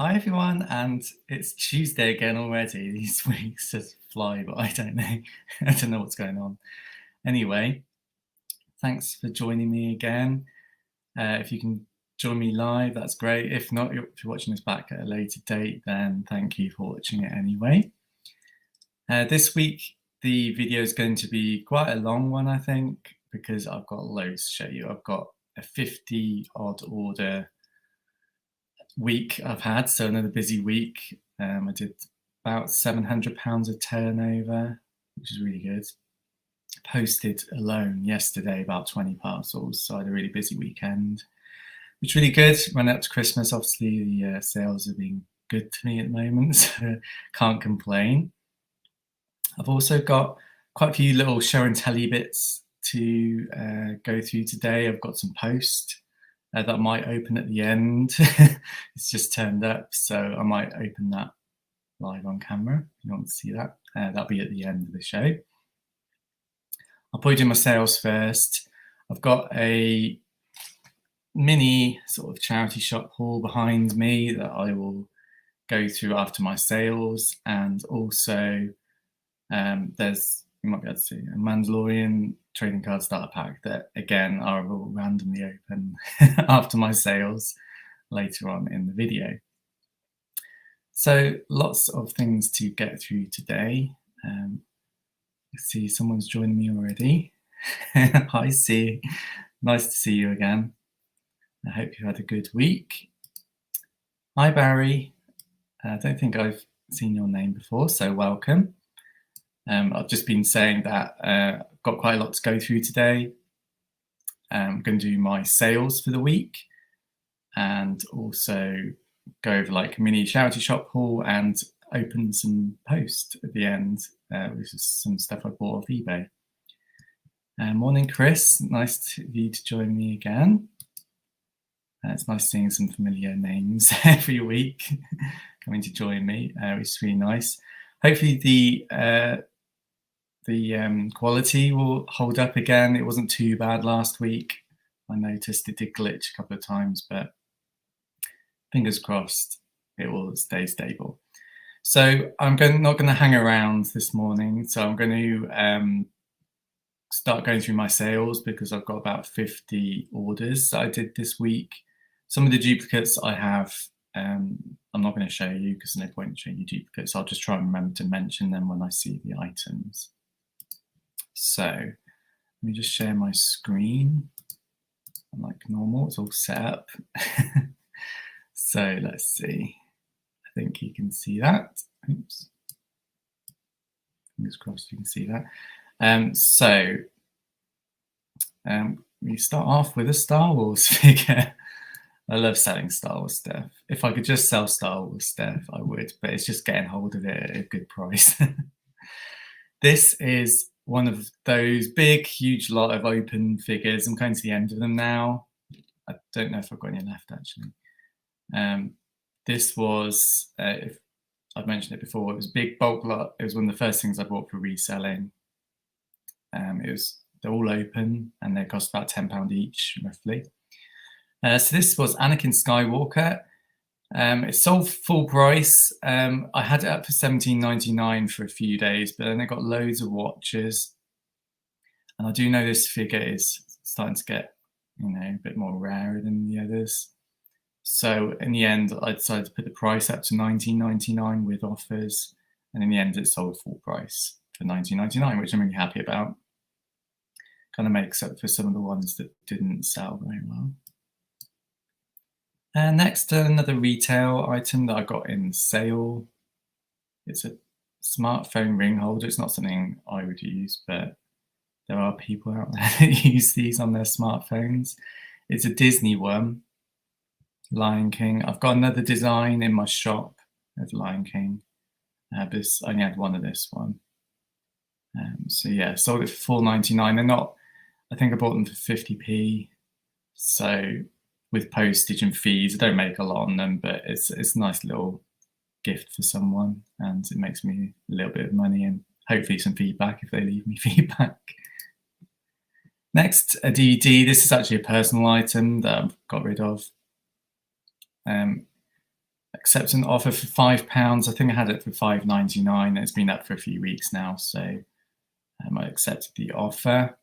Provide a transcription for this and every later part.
Hi everyone, and it's Tuesday again already. These weeks just fly, but I don't know. I don't know what's going on. Anyway, thanks for joining me again. If you can join me live, that's great. If not, if you're watching this back at a later date, then thank you for watching it anyway. This week, the video is going to be quite a long one, I think, because I've got loads to show you. I've got a 50 odd order week I've had, so another busy week. I did about £700 of turnover, which is really good. Posted alone yesterday about 20 parcels, so I had a really busy weekend, which is really good. Running up to Christmas, obviously the sales are being good to me at the moment, so can't complain. I've also got quite a few little show and telly bits to go through today. I've got some post that might open at the end. It's just turned up, so I might open that live on camera if you want to see that. That'll be at the end of the show. I'll probably do my sales first. I've got a mini sort of charity shop haul behind me that I will go through after my sales, and also there's, you might be able to see, a Mandalorian trading card starter pack that again I will randomly open after my sales later on in the video. So lots of things to get through today. I see someone's joined me already. Hi, C. Nice to see you again. I hope you had a good week. Hi, Barry. I don't think I've seen your name before, so welcome. I've just been saying that I've got quite a lot to go through today. I'm going to do my sales for the week and also go over like a mini charity shop haul and open some post at the end, which is some stuff I bought off eBay. Morning, Chris. Nice of you to join me again. It's nice seeing some familiar names every week coming to join me, which is really nice. Hopefully the quality will hold up again. It wasn't too bad last week. I noticed it did glitch a couple of times, but fingers crossed it will stay stable. So I'm not going to hang around this morning. So I'm going to start going through my sales because I've got about 50 orders that I did this week. Some of the duplicates I have, I'm not going to show you because there's no point in showing you duplicates. I'll just try and remember to mention them when I see the items. So let me just share my screen. Like normal, it's all set up. So let's see. I think you can see that. Oops. Fingers crossed you can see that. We start off with a Star Wars figure. I love selling Star Wars stuff. If I could just sell Star Wars stuff, I would, but it's just getting hold of it at a good price. This is one of those big, huge lot of open figures. I'm going to the end of them now. I don't know if I've got any left, actually. This was, if I've mentioned it before, it was a big bulk lot. It was one of the first things I bought for reselling. They're all open and they cost about £10 each, roughly. So this was Anakin Skywalker. It sold full price. I had it up for £17.99 for a few days, but then I got loads of watches. And I do know this figure is starting to get, a bit more rare than the others. So in the end, I decided to put the price up to £19.99 with offers. And in the end, it sold full price for £19.99, which I'm really happy about. Kind of makes up for some of the ones that didn't sell very well. And next, another retail item that I got in sale. It's a smartphone ring holder. It's not something I would use, but there are people out there that use these on their smartphones. It's a Disney one, Lion King. I've got another design in my shop of Lion King, but I only had one of this one. So yeah, sold it for £4.99. They're not, I think I bought them for 50p. So with postage and fees, I don't make a lot on them, but it's a nice little gift for someone, and it makes me a little bit of money and hopefully some feedback if they leave me feedback. Next, a DVD. This is actually a personal item that I've got rid of. accept an offer for £5. I think I had it for £5.99. It's been up for a few weeks now, so I accepted the offer.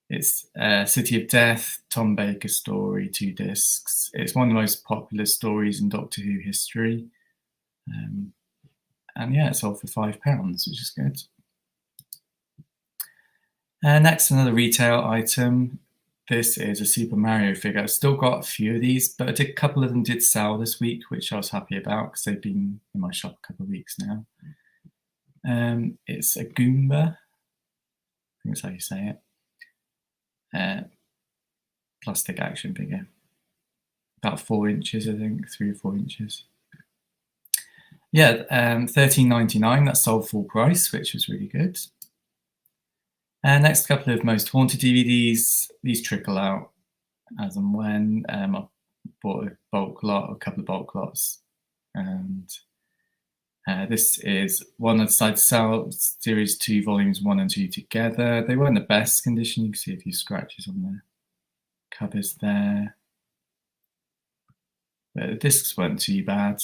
It's City of Death, Tom Baker story, 2 discs. It's one of the most popular stories in Doctor Who history. And yeah, it sold for £5, which is good. Next, another retail item. This is a Super Mario figure. I've still got a few of these, but a couple of them did sell this week, which I was happy about because they've been in my shop a couple of weeks now. It's a Goomba. I think that's how you say it. Plastic action figure. About 4 inches, I think, 3 or 4 inches. Yeah, £13.99. That sold full price, which was really good. Next couple of most haunted DVDs. These trickle out as and when. I bought a bulk lot, a couple of bulk lots, and this is one I decided to sell. Series 2, volumes 1 and 2 together. They weren't the best condition. You can see a few scratches on the covers there. But the discs weren't too bad.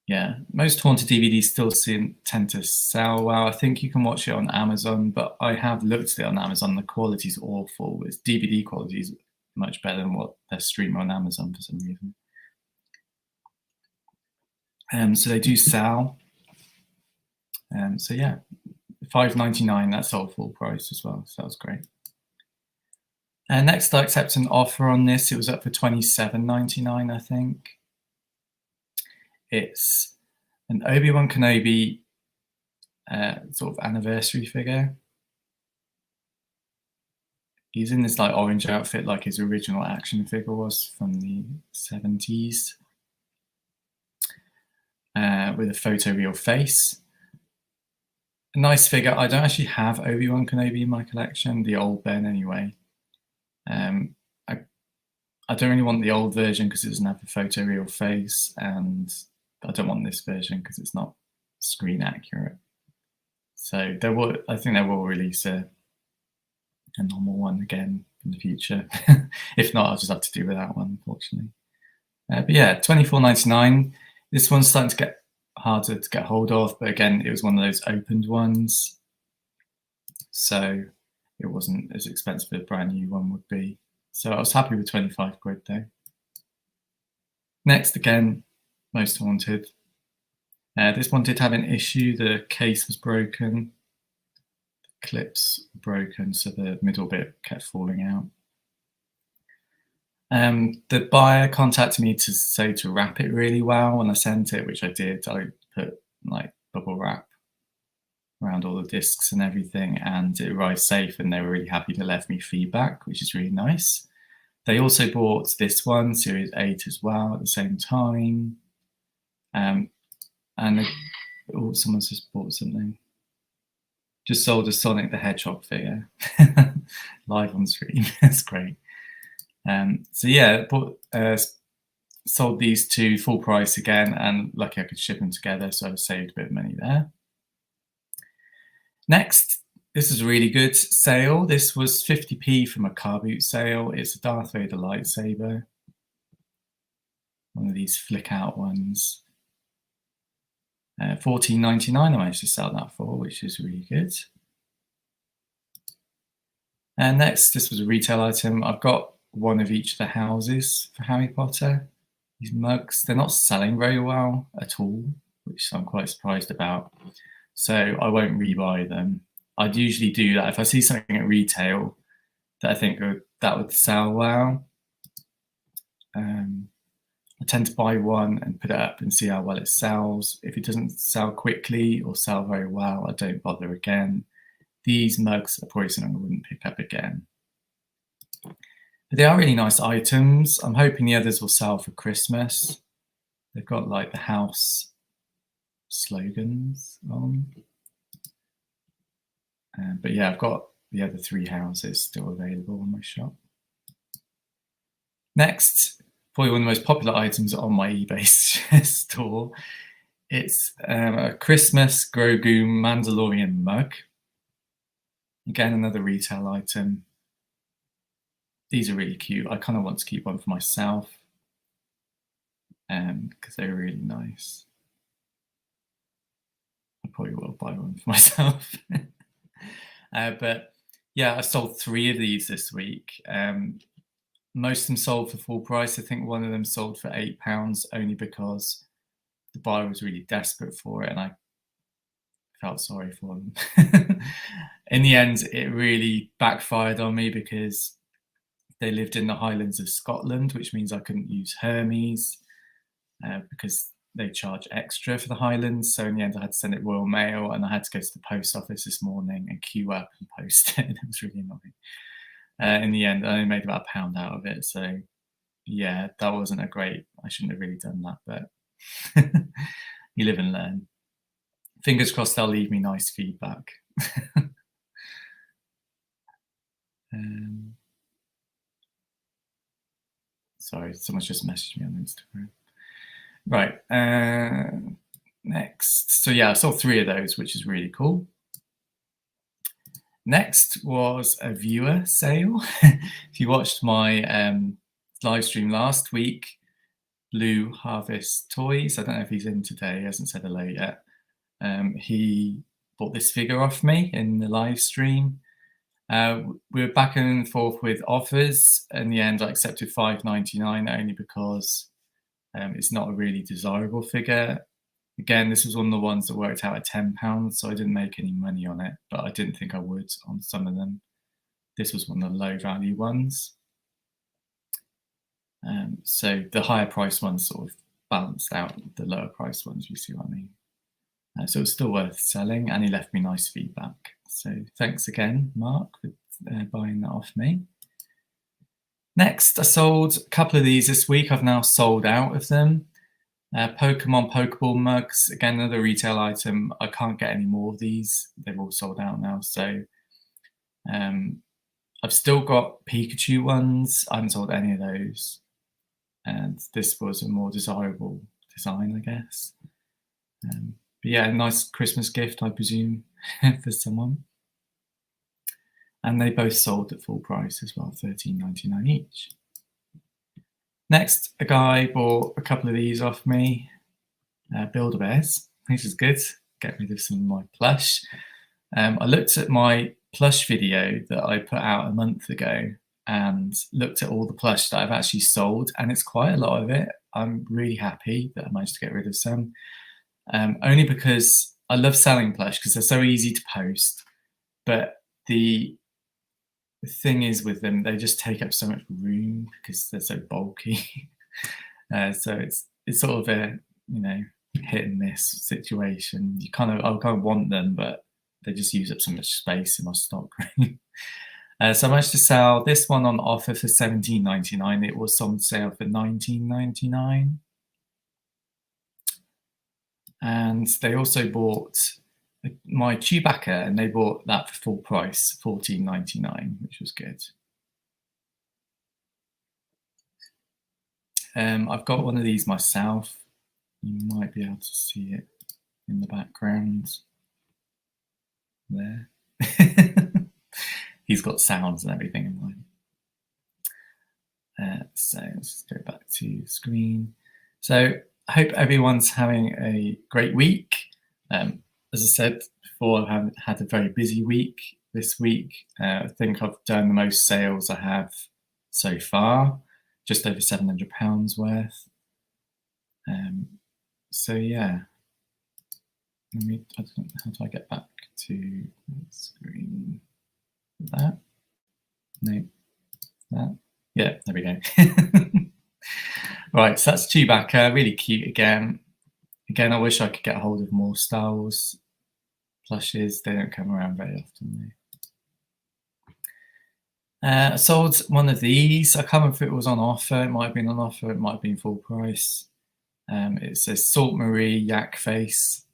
Yeah, most haunted DVDs still tend to sell well. I think you can watch it on Amazon, but I have looked at it on Amazon. The quality's awful. Its DVD quality is much better than what they're streaming on Amazon for some reason. So they do sell. So yeah, £5.99. That sold full price as well. So that was great. Next, I accept an offer on this. It was up for £27.99, I think. It's an Obi-Wan Kenobi sort of anniversary figure. He's in this like orange outfit like his original action figure was from the 70s, with a photoreal face. A nice figure. I don't actually have Obi-Wan Kenobi in my collection, the old Ben anyway. I don't really want the old version because it doesn't have a photoreal face, and I don't want this version because it's not screen accurate. So I think they will release a normal one again in the future. If not, I'll just have to do with that one, unfortunately. But yeah, £24.99. This one's starting to get harder to get hold of, but again, it was one of those opened ones, so it wasn't as expensive as a brand new one would be. So I was happy with 25 quid though. Next, again, most haunted. This one did have an issue. The case was broken. The clips were broken, so the middle bit kept falling out. The buyer contacted me to say to wrap it really well. When I sent it, which I did, I put like bubble wrap around all the discs and everything, and it arrived safe, and they were really happy to leave me feedback, which is really nice. They also bought this one, Series 8 as well, at the same time. And someone's just bought something. Just sold a Sonic the Hedgehog figure live on stream. That's great. So yeah, sold these 2 full price again, and lucky I could ship them together, so I saved a bit of money there. Next, this is a really good sale. This was 50p from a car boot sale. It's a Darth Vader lightsaber. One of these flick out ones. £14.99 I managed to sell that for, which is really good. And next, this was a retail item. I've got one of each of the houses for Harry Potter. These mugs, they're not selling very well at all, which I'm quite surprised about. So I won't rebuy them. I'd usually do that if I see something at retail that I think that would sell well. I tend to buy one and put it up and see how well it sells. If it doesn't sell quickly or sell very well, I don't bother again. These mugs are probably something I wouldn't pick up again. But they are really nice items. I'm hoping the others will sell for Christmas. They've got like the house slogans on. But yeah, I've got the other 3 houses still available in my shop. Next, probably one of the most popular items on my eBay store. It's a Christmas Grogu Mandalorian mug. Again, another retail item. These are really cute. I kind of want to keep one for myself. because they're really nice. I probably will buy one for myself. But yeah, I sold 3 of these this week. Most of them sold for full price. I think one of them sold for £8 only because the buyer was really desperate for it and I felt sorry for them. In the end, it really backfired on me because they lived in the Highlands of Scotland, which means I couldn't use Hermes because they charge extra for the Highlands. So in the end, I had to send it Royal Mail and I had to go to the post office this morning and queue up and post it. And it was really annoying. In the end, I only made about £1 out of it. So yeah, that wasn't a great, I shouldn't have really done that, but you live and learn. Fingers crossed they'll leave me nice feedback. Sorry, someone's just messaged me on Instagram. Right, next. So yeah, I sold 3 of those, which is really cool. Next was a viewer sale. If you watched my live stream last week, Lou Harvest Toys, I don't know if he's in today, he hasn't said hello yet. He bought this figure off me in the live stream. We were back and forth with offers. In the end, I accepted £5.99 only because it's not a really desirable figure. Again, this was one of the ones that worked out at £10, so I didn't make any money on it, but I didn't think I would on some of them. This was one of the low value ones. So the higher price ones sort of balanced out the lower price ones, you see what I mean? So it was still worth selling, and he left me nice feedback. So thanks again, Mark, for buying that off me. Next, I sold a couple of these this week. I've now sold out of them. Pokemon Pokeball mugs, again, another retail item. I can't get any more of these. They've all sold out now. So I've still got Pikachu ones. I haven't sold any of those. And this was a more desirable design, I guess. But yeah, a nice Christmas gift, I presume, for someone. And they both sold at full price as well, £13.99 each. Next, a guy bought a couple of these off me, Build-A-Bears. This is good. Get rid of some of my plush. I looked at my plush video that I put out a month ago and looked at all the plush that I've actually sold, and it's quite a lot of it. I'm really happy that I managed to get rid of some. Only because I love selling plush because they're so easy to post, but the thing is with them, they just take up so much room because they're so bulky. So it's sort of a hit and miss situation. I kind of want them, but they just use up so much space in my stock room. So I managed to sell this one on offer for £17.99. It was on sale for £19.99. And they also bought my Chewbacca, and they bought that for full price, £14.99, which was good. I've got one of these myself. You might be able to see it in the background there. He's got sounds and everything in mind. So let's just go back to the screen. So I hope everyone's having a great week. As I said before, I've had a very busy week this week. I think I've done the most sales I have so far, just over £700 worth. So yeah, I don't know, how do I get back to the screen? That? No, that? Yeah, there we go. Right, so that's Chewbacca, really cute again. Again, I wish I could get a hold of more Star Wars plushes. They don't come around very often. I sold one of these. I can't remember if it was on offer. It might have been on offer. It might have been full price. It's a Salt Marie Yak Face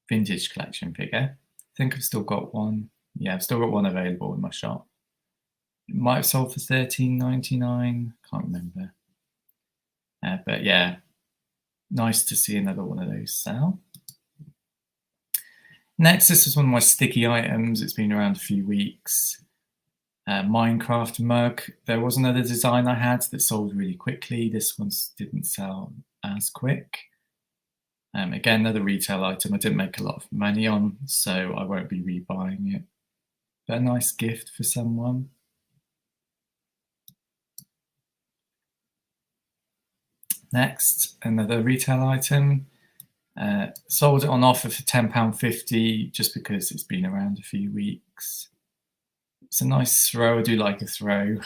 vintage collection figure. I think I've still got one. Yeah, I've still got one available in my shop. It might have sold for £13.99. Can't remember. But yeah, nice to see another one of those sell. Next, this is one of my sticky items. It's been around a few weeks. Minecraft mug. There was another design I had that sold really quickly. This one didn't sell as quick. Again, another retail item I didn't make a lot of money on, so I won't be rebuying it. But a nice gift for someone. Next, another retail item. Sold it on offer for £10.50 just because it's been around a few weeks. It's a nice throw. I do like a throw.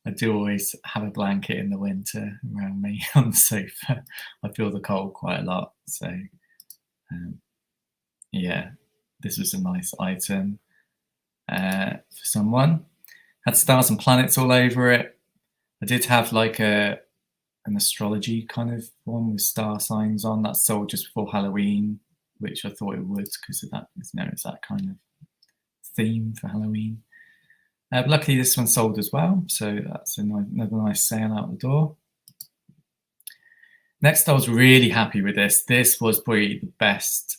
I do always have a blanket in the winter around me on the sofa. I feel the cold quite a lot. So, yeah, this was a nice item for someone. Had stars and planets all over it. I did have like an astrology kind of one with star signs on. That sold just before Halloween, which I thought it would because of that. It's that kind of theme for Halloween. But luckily this one sold as well, so that's another nice sale out the door. Next, I was really happy with this. This was probably the best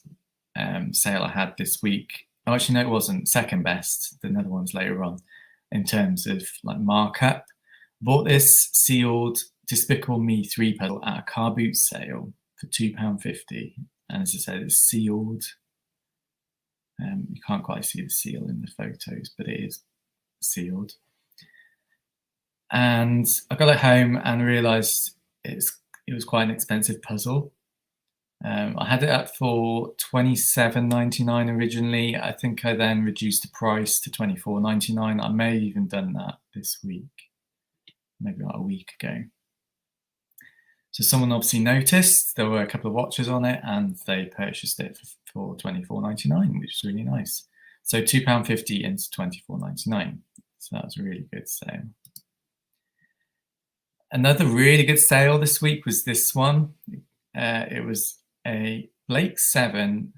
sale I had this week. Oh, actually, no, it wasn't. Second best. The other one's later on in terms of like markup. Bought this sealed Despicable Me 3 puzzle at a car boot sale for £2.50. And as I said, it's sealed. You can't quite see the seal in the photos, but it is sealed. And I got it home and realised it was quite an expensive puzzle. I had it up for £27.99 originally. I think I then reduced the price to £24.99. I may have even done that this week, maybe like a week ago. So someone obviously noticed there were a couple of watches on it and they purchased it for £24.99, which is really nice. So £2.50 into £24.99. So that was a really good sale. Another really good sale this week was this one. It was a Blake 7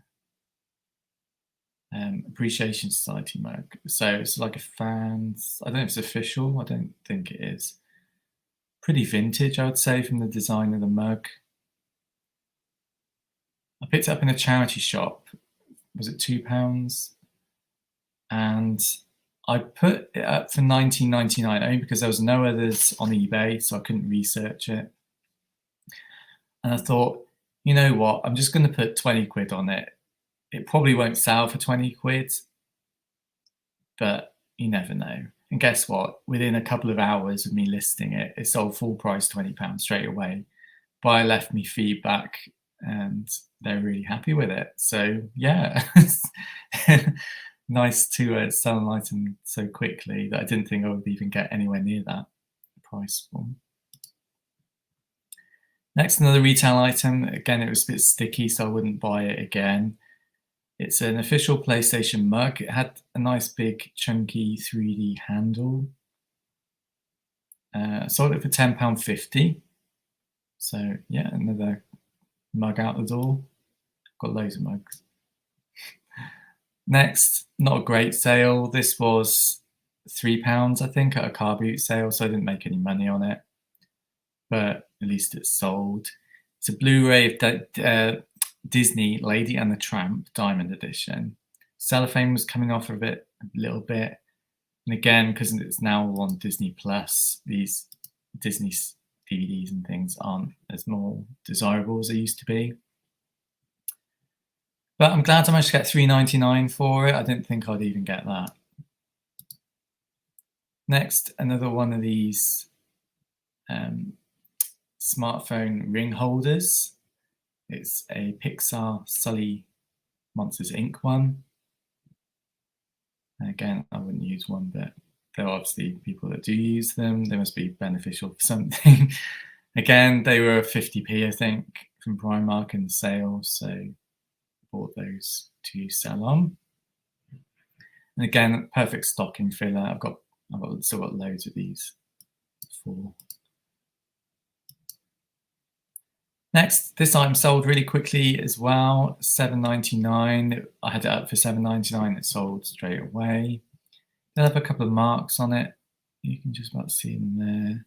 Appreciation Society mug. So it's like a fans, I don't know if it's official, I don't think it is. Pretty vintage, I would say, from the design of the mug. I picked it up in a charity shop. Was it £2? And I put it up for £19.99 only because there was no others on eBay, so I couldn't research it. And I thought, you know what, I'm just going to put 20 quid on it. It probably won't sell for 20 quid, but you never know. And guess what? Within a couple of hours of me listing it, it sold full price £20 straight away. Buyer left me feedback and they're really happy with it. So yeah, nice to sell an item so quickly that I didn't think I would even get anywhere near that price one. Next, another retail item. Again, it was a bit sticky, so I wouldn't buy it again. It's an official PlayStation mug. It had a nice big chunky 3D handle. Sold it for £10.50. So yeah, another mug out the door. Got loads of mugs. Next, not a great sale. This was £3, I think, at a car boot sale, so I didn't make any money on it. But at least it's sold. It's a Blu-ray of Disney Lady and the Tramp Diamond Edition. Cellophane was coming off of it a little bit. And again, because it's now on Disney Plus, these Disney DVDs and things aren't as more desirable as they used to be. But I'm glad I managed to get £3.99 for it. I didn't think I'd even get that. Next, another one of these smartphone ring holders. It's a Pixar Sully Monsters Inc. one. And again, I wouldn't use one, but there are obviously people that do use them. They must be beneficial for something. Again, they were 50p, I think, from Primark in the sale, so I bought those to sell on. And again, perfect stocking filler. I've still got loads of these for. Next, this item sold really quickly as well, £7.99. I had it up for £7.99. It sold straight away. They have a couple of marks on it. You can just about see them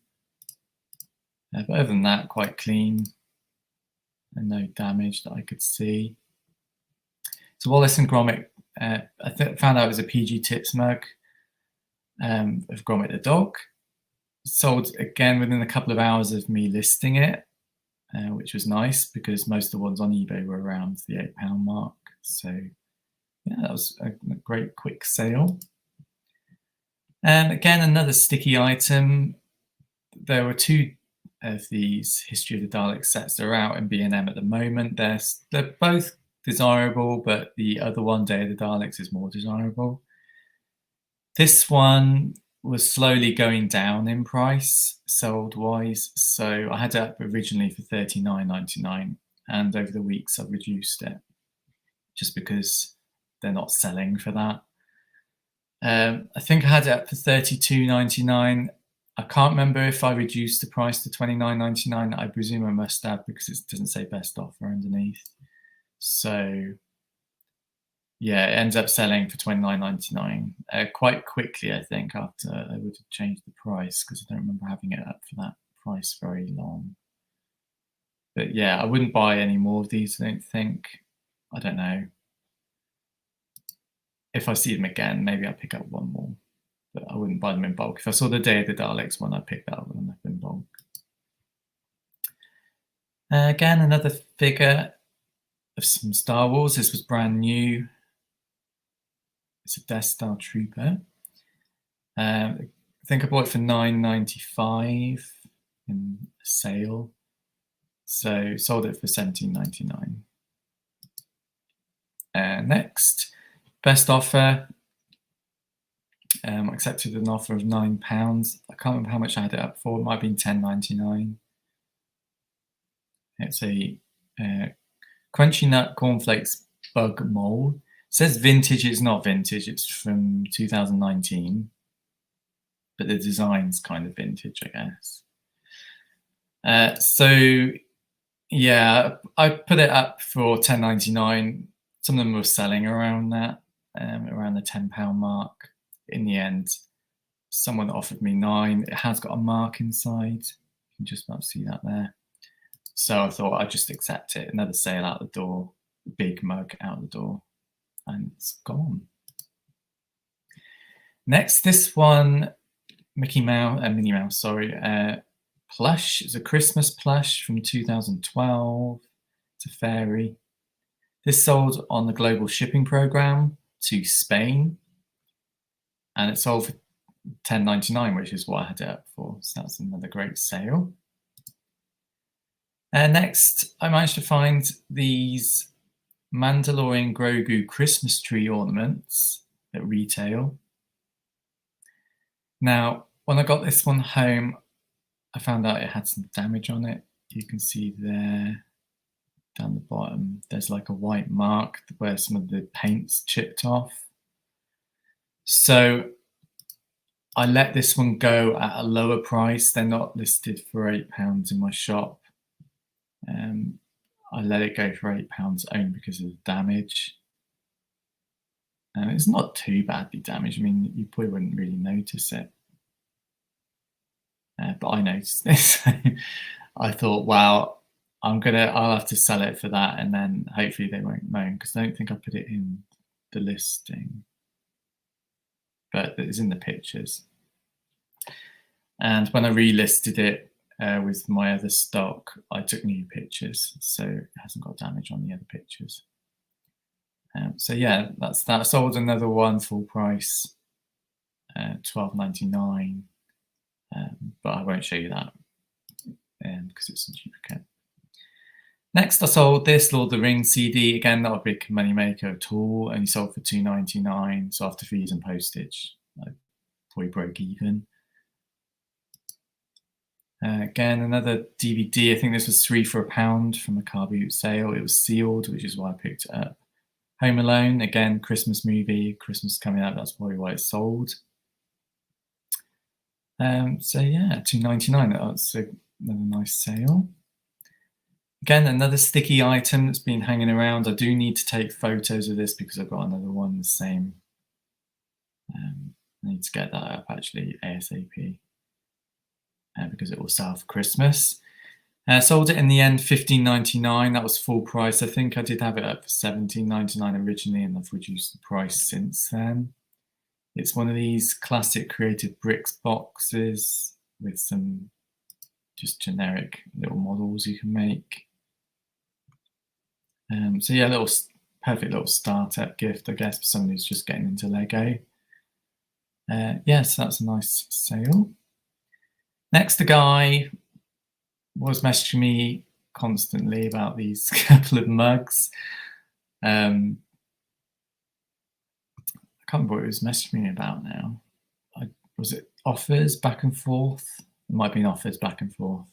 there. But other than that, quite clean and no damage that I could see. So Wallace and Gromit, I found out it was a PG Tips mug. of Gromit the dog. Sold again within a couple of hours of me listing it, which was nice because most of the ones on eBay were around the £8 mark. So yeah, that was a great quick sale. And again, another sticky item. There were two of these History of the Daleks sets that are out in B&M at the moment. They're both desirable, but the other one, Day of the Daleks, is more desirable. This one was slowly going down in price, sold wise. So I had it up originally for $39.99, and over the weeks I've reduced it just because they're not selling for that. I think I had it up for $32.99. I can't remember if I reduced the price to $29.99. I presume I must have because it doesn't say best offer underneath. So yeah, it ends up selling for $29.99 quite quickly, I think, after I would have changed the price because I don't remember having it up for that price very long. But yeah, I wouldn't buy any more of these, I don't think. I don't know. If I see them again, maybe I'll pick up one more. But I wouldn't buy them in bulk. If I saw the Day of the Daleks one, I'd pick that one up in bulk. Again, another figure of some Star Wars. This was brand new. It's a Death Star Trooper. I think I bought it for $9.95 in a sale. So sold it for $17.99. Next, best offer. Accepted an offer of £9. I can't remember how much I had it up for. It might have been $10.99. It's a Crunchy Nut Cornflakes Bug Mold. It says vintage. It's not vintage. It's from 2019. But the design's kind of vintage, I guess. So yeah, I put it up for $10.99. Some of them were selling around that, around the £10 mark. In the end, someone offered me $9. It has got a mark inside. You can just about see that there. So I thought I'd just accept it. Another sale out the door, big mug out the door, and it's gone. Next, this one, Minnie Mouse, sorry, plush. It's a Christmas plush from 2012. It's a fairy. This sold on the global shipping program to Spain, and it sold for $10.99, which is what I had it up for. So that's another great sale. Next, I managed to find these Mandalorian Grogu Christmas tree ornaments at retail. Now, when I got this one home, I found out it had some damage on it. You can see there, down the bottom, there's like a white mark where some of the paint's chipped off. So I let this one go at a lower price. They're not listed for £8 in my shop. I let it go for £8 only because of the damage. It's not too badly damaged. I mean, you probably wouldn't really notice it. But I noticed this. I thought, well, I'll have to sell it for that, and then hopefully they won't moan, because I don't think I put it in the listing. But it's in the pictures. And when I relisted it with my other stock, I took new pictures, so it hasn't got damage on the other pictures. So yeah, that's that. I sold another one full price, $12.99, but I won't show you that because it's a duplicate. Next, I sold this Lord of the Rings CD. Again, not a big money maker at all. Only sold for $2.99. So after fees and postage, I probably broke even. Again, another DVD. I think this was 3 for £1 from a car boot sale. It was sealed, which is why I picked it up. Home Alone, again, Christmas movie. Christmas coming up. That's probably why it sold. So yeah, $2.99. That's another nice sale. Again, another sticky item that's been hanging around. I do need to take photos of this because I've got another one the same. I need to get that up actually ASAP because it will sell for Christmas. Sold it in the end $15.99. That was full price. I think I did have it up for $17.99 originally, and I've reduced the price since then. It's one of these classic Creative Bricks boxes with some just generic little models you can make. So yeah, perfect little startup gift, I guess, for someone who's just getting into Lego. Yeah, so that's a nice sale. Next, the guy was messaging me constantly about these couple of mugs. I can't remember what he was messaging me about now. Was it offers back and forth? It might have been offers back and forth.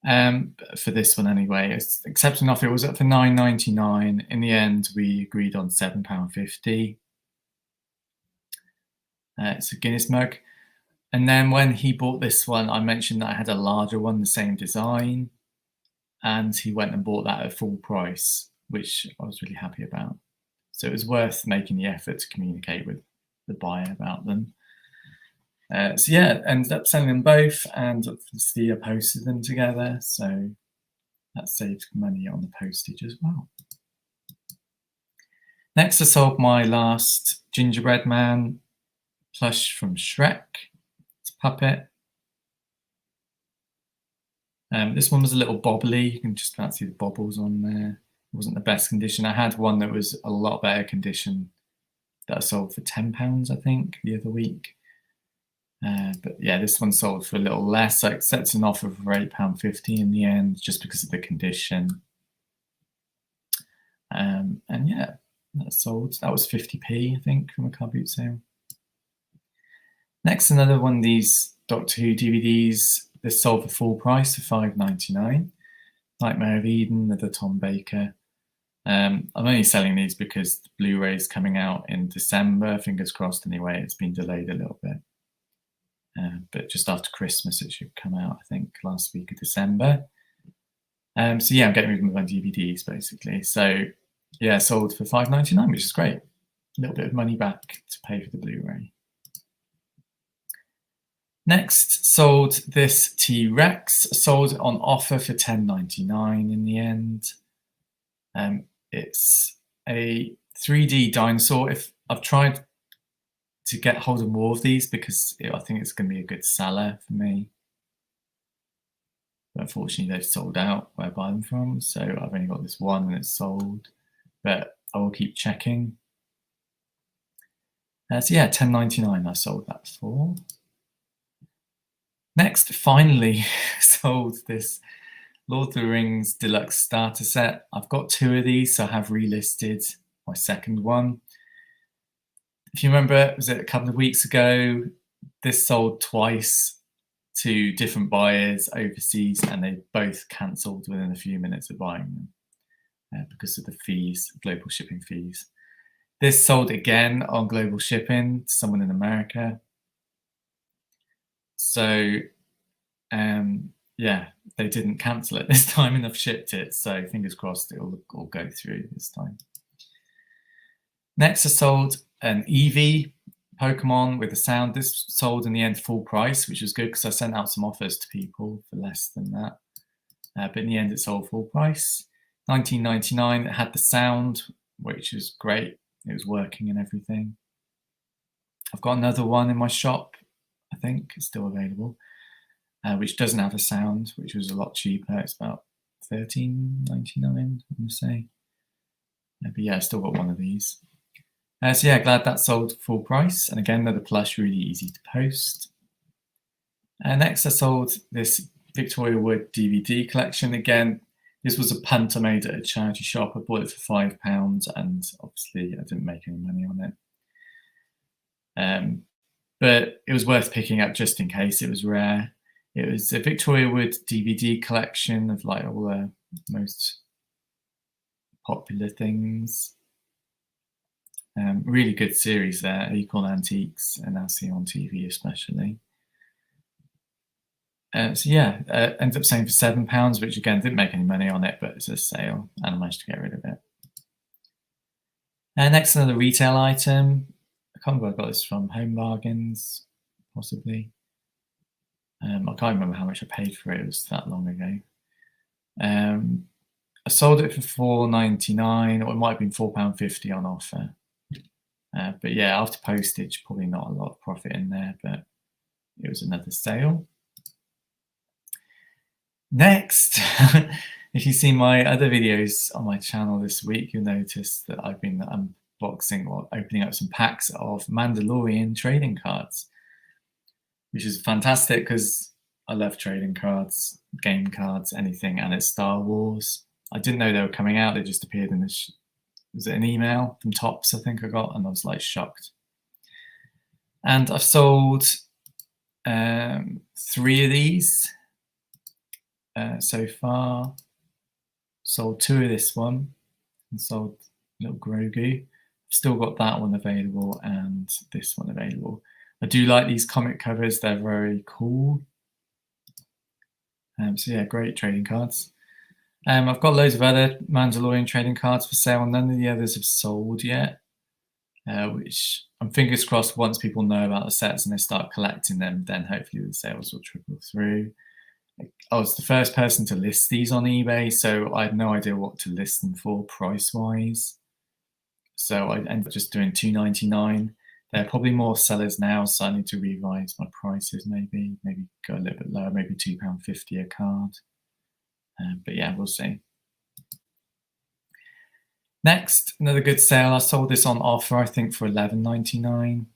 For this one anyway, it's accepting offer. It was up for £9.99. In the end, we agreed on £7.50. It's a Guinness mug. And then when he bought this one, I mentioned that I had a larger one, the same design, and he went and bought that at full price, which I was really happy about. So it was worth making the effort to communicate with the buyer about them. So yeah, ended up selling them both, and obviously I posted them together, so that saved money on the postage as well. Next, I sold my last gingerbread man plush from Shrek. It's a puppet. This one was a little bobbly. You can just about see the bobbles on there. It wasn't the best condition. I had one that was a lot better condition that I sold for £10, I think, the other week. But yeah, this one sold for a little less. I accepted an offer for £8.50 in the end, just because of the condition. And yeah, that sold. That was 50p, I think, from a car boot sale. Next, another one of these Doctor Who DVDs. This sold for full price for £5.99. Nightmare of Eden, the Tom Baker. I'm only selling these because the Blu-ray is coming out in December. Fingers crossed anyway. It's been delayed a little bit. But just after Christmas it should come out, I think, last week of December. So yeah, I'm getting rid of my DVDs basically. So yeah, sold for £5.99, which is great. A little bit of money back to pay for the Blu-ray. Next, sold this T-Rex. Sold on offer for £10.99 in the end. It's a 3D dinosaur. If I've tried to get hold of more of these because I think it's going to be a good seller for me. But unfortunately, they've sold out where I buy them from, so I've only got this one and it's sold. But I will keep checking. So yeah, £10.99 I sold that for. Next, finally, sold this Lord of the Rings Deluxe Starter Set. I've got 2 of these, so I have relisted my second one. If you remember, was it a couple of weeks ago, this sold twice to different buyers overseas, and they both cancelled within a few minutes of buying them because of the fees, global shipping fees. This sold again on global shipping to someone in America. So yeah, they didn't cancel it this time and I've shipped it. So fingers crossed it'll all go through this time. Next, I sold an Eevee Pokemon with a sound. This sold in the end full price, which was good because I sent out some offers to people for less than that. But in the end, it sold full price. £19.99. It had the sound, which was great. It was working and everything. I've got another one in my shop, I think. It's still available, which doesn't have a sound, which was a lot cheaper. It's about £13.99, I'm going to say. But yeah, I still got one of these. So yeah, glad that sold full price. And again, another plush, really easy to post. Next, I sold this Victoria Wood DVD collection. Again, this was a punt I made at a charity shop. I bought it for £5, and obviously I didn't make any money on it. But it was worth picking up just in case. It was rare. It was a Victoria Wood DVD collection of like all the most popular things. Really good series there, Equal Antiques and Now See on TV especially. So yeah, ended up selling for £7, which again didn't make any money on it, but it's a sale and I managed to get rid of it. Next, another retail item. I can't remember where I got this from, Home Bargains, possibly. I can't remember how much I paid for it, it was that long ago. I sold it for £4.99, or it might have been £4.50 on offer. But yeah, after postage, probably not a lot of profit in there, but it was another sale. Next, if you've seen my other videos on my channel this week, you'll notice that I've been unboxing or opening up some packs of Mandalorian trading cards, which is fantastic because I love trading cards, game cards, anything, and it's Star Wars. I didn't know they were coming out. They just appeared in this, was it an email from Topps, I think I got, and I was like shocked. And I've sold 3 of these so far. Sold 2 of this one and sold little Grogu. Still got that one available and this one available. I do like these comic covers, they're very cool. So yeah, great trading cards. I've got loads of other Mandalorian trading cards for sale. None of the others have sold yet, which I'm fingers crossed once people know about the sets and they start collecting them, then hopefully the sales will trickle through. I was the first person to list these on eBay, so I had no idea what to list them for price-wise. So I ended up just doing $2.99. There are probably more sellers now, so I need to revise my prices maybe go a little bit lower, maybe £2.50 a card. But yeah, we'll see. Next, another good sale. I sold this on offer, I think, for $11.99.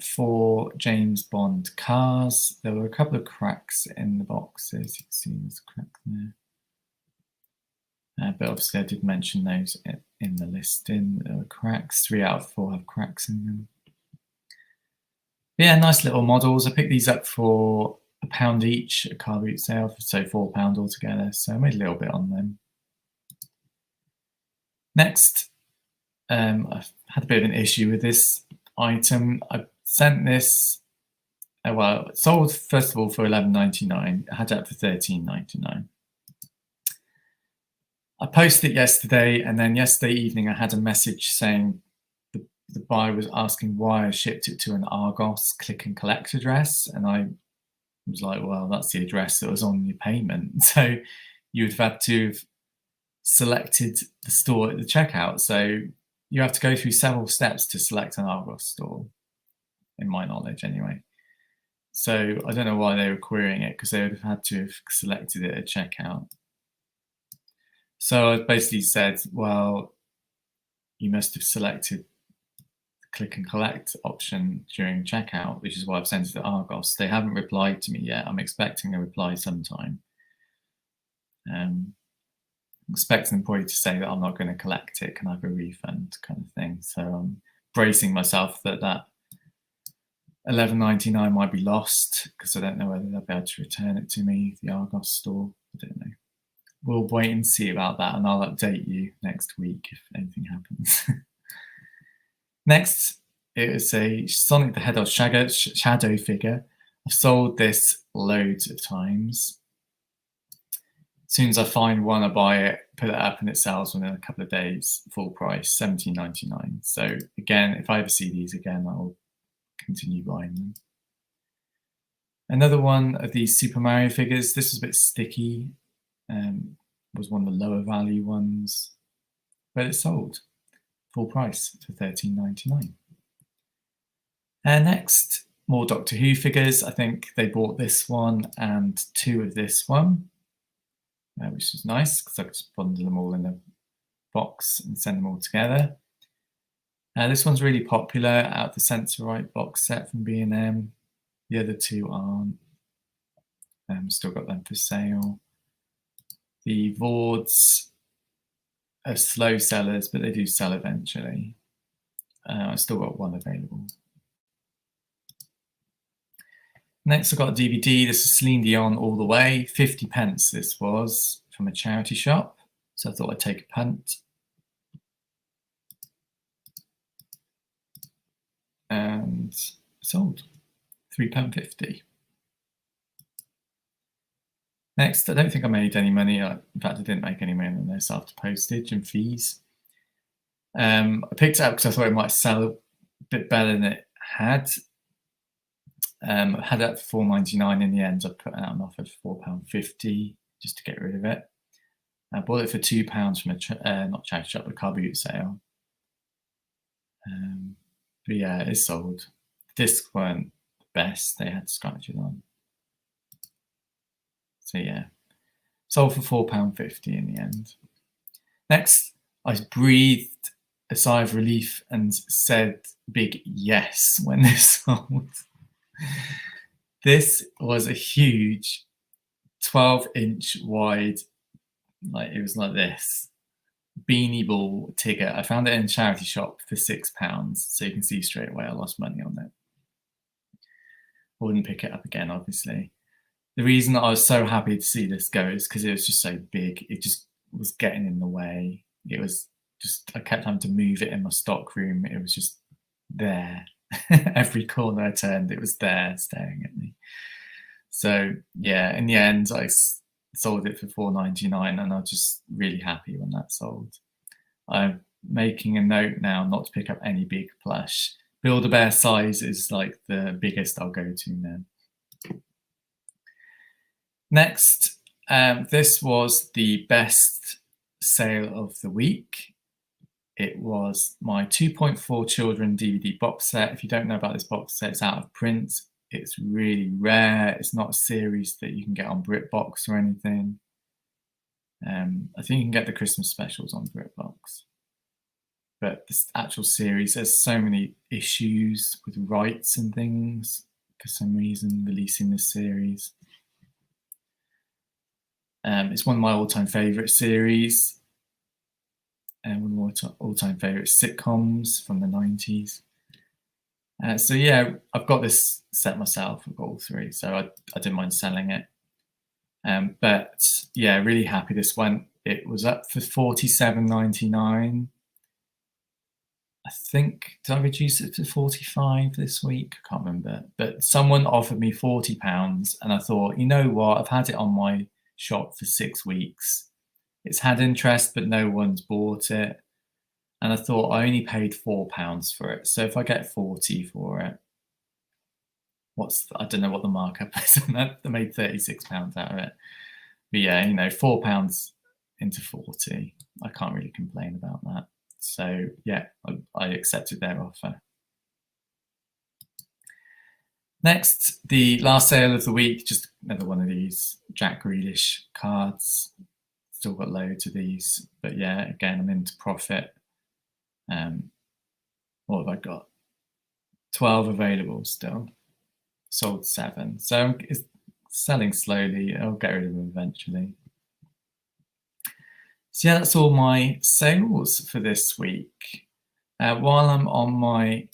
4 James Bond cars. There were a couple of cracks in the boxes. You can see there's a crack there. But obviously I did mention those in the listing. There were cracks. 3 out of 4 have cracks in them. But yeah, nice little models. I picked these up for £1 each at car boot sale, so £4 altogether. So I made a little bit on them. Next, I've had a bit of an issue with this item. I sent this, well, it sold first of all for $11.99. I had it up for $13.99. I posted it yesterday, and then yesterday evening I had a message saying the buyer was asking why I shipped it to an Argos click and collect address, and I was like, well, that's the address that was on your payment. So you would have had to have selected the store at the checkout. So you have to go through several steps to select an Argos store, in my knowledge anyway. So I don't know why they were querying it, because they would have had to have selected it at checkout. So I basically said, well, you must have selected the click and collect option during checkout, which is why I've sent it to Argos. They haven't replied to me yet. I'm expecting a reply sometime. I'm expecting them probably to say that I'm not going to collect it, can I have a refund kind of thing. So I'm bracing myself that that $11.99 might be lost, because I don't know whether they'll be able to return it to me, the Argos store. I don't know. We'll wait and see about that, and I'll update you next week if anything happens. Next, it is a Sonic the Hedgehog shadow figure. I've sold this loads of times. As soon as I find one, I buy it, put it up, and it sells within a couple of days, full price, $17.99. So again, if I ever see these again, I'll continue buying them. Another one of these Super Mario figures. This was a bit sticky. Was one of the lower value ones, but it sold full price for $13.99. And next, more Doctor Who figures. I think they bought this one and 2 of this one, which was nice because I could just bundle them all in a box and send them all together. This one's really popular, out of the Sensorite box set from B&M. The other 2 aren't. Still got them for sale. The Vords are slow sellers, but they do sell eventually. I've still got 1 available. Next, I've got a DVD. This is Celine Dion All the Way. 50p this was, from a charity shop. So I thought I'd take a punt. And sold. £3.50. Next, I don't think I made any money. In fact, I didn't make any money on this after postage and fees. I picked it up because I thought it might sell a bit better than it had. I had it for $4.99 in the end. I put out an offer for £4.50 just to get rid of it. I bought it for £2 from a not charity shop, a car boot sale. But yeah, it sold. The discs weren't the best, they had scratches on. So yeah, sold for £4.50 in the end. Next, I breathed a sigh of relief and said big yes when this sold. This was a huge 12-inch wide, like it was like this, beanie ball ticket. I found it in a charity shop for £6, so you can see straight away I lost money on it. I wouldn't pick it up again, obviously. The reason that I was so happy to see this go is because it was just so big. It just was getting in the way. It was just, I kept having to move it in my stock room. It was just there. Every corner I turned, it was there staring at me. So yeah, in the end, I sold it for £4.99, and I was just really happy when that sold. I'm making a note now not to pick up any big plush. Build-A-Bear size is like the biggest I'll go to now. Next, this was the best sale of the week. It was my 2.4 Children DVD box set. If you don't know about this box set, it's out of print. It's really rare. It's not a series that you can get on BritBox or anything. I think you can get the Christmas specials on BritBox. But this actual series, there's so many issues with rights and things for some reason releasing this series. It's one of my all-time favourite series, and one of my all-time favourite sitcoms from the 90s. So yeah, I've got this set myself. I've got all three, so I didn't mind selling it. But yeah, really happy this went. It was up for £47.99. I think, did I reduce it to 45 this week? I can't remember. But someone offered me £40, and I thought, you know what? I've had it on my shop for 6 weeks. It's had interest, but no one's bought it. And I thought I only paid £4 for it. So if I get 40 for it, I don't know what the markup is. I made £36 out of it. But yeah, you know, £4 into 40. I can't really complain about that. So yeah, I accepted their offer. Next, the last sale of the week, just another one of these Jack Grealish cards. Still got loads of these, but yeah, again, I'm into profit. What have I got? 12 available still. Sold 7. So it's selling slowly. I'll get rid of them eventually. So yeah, that's all my sales for this week. While I'm on my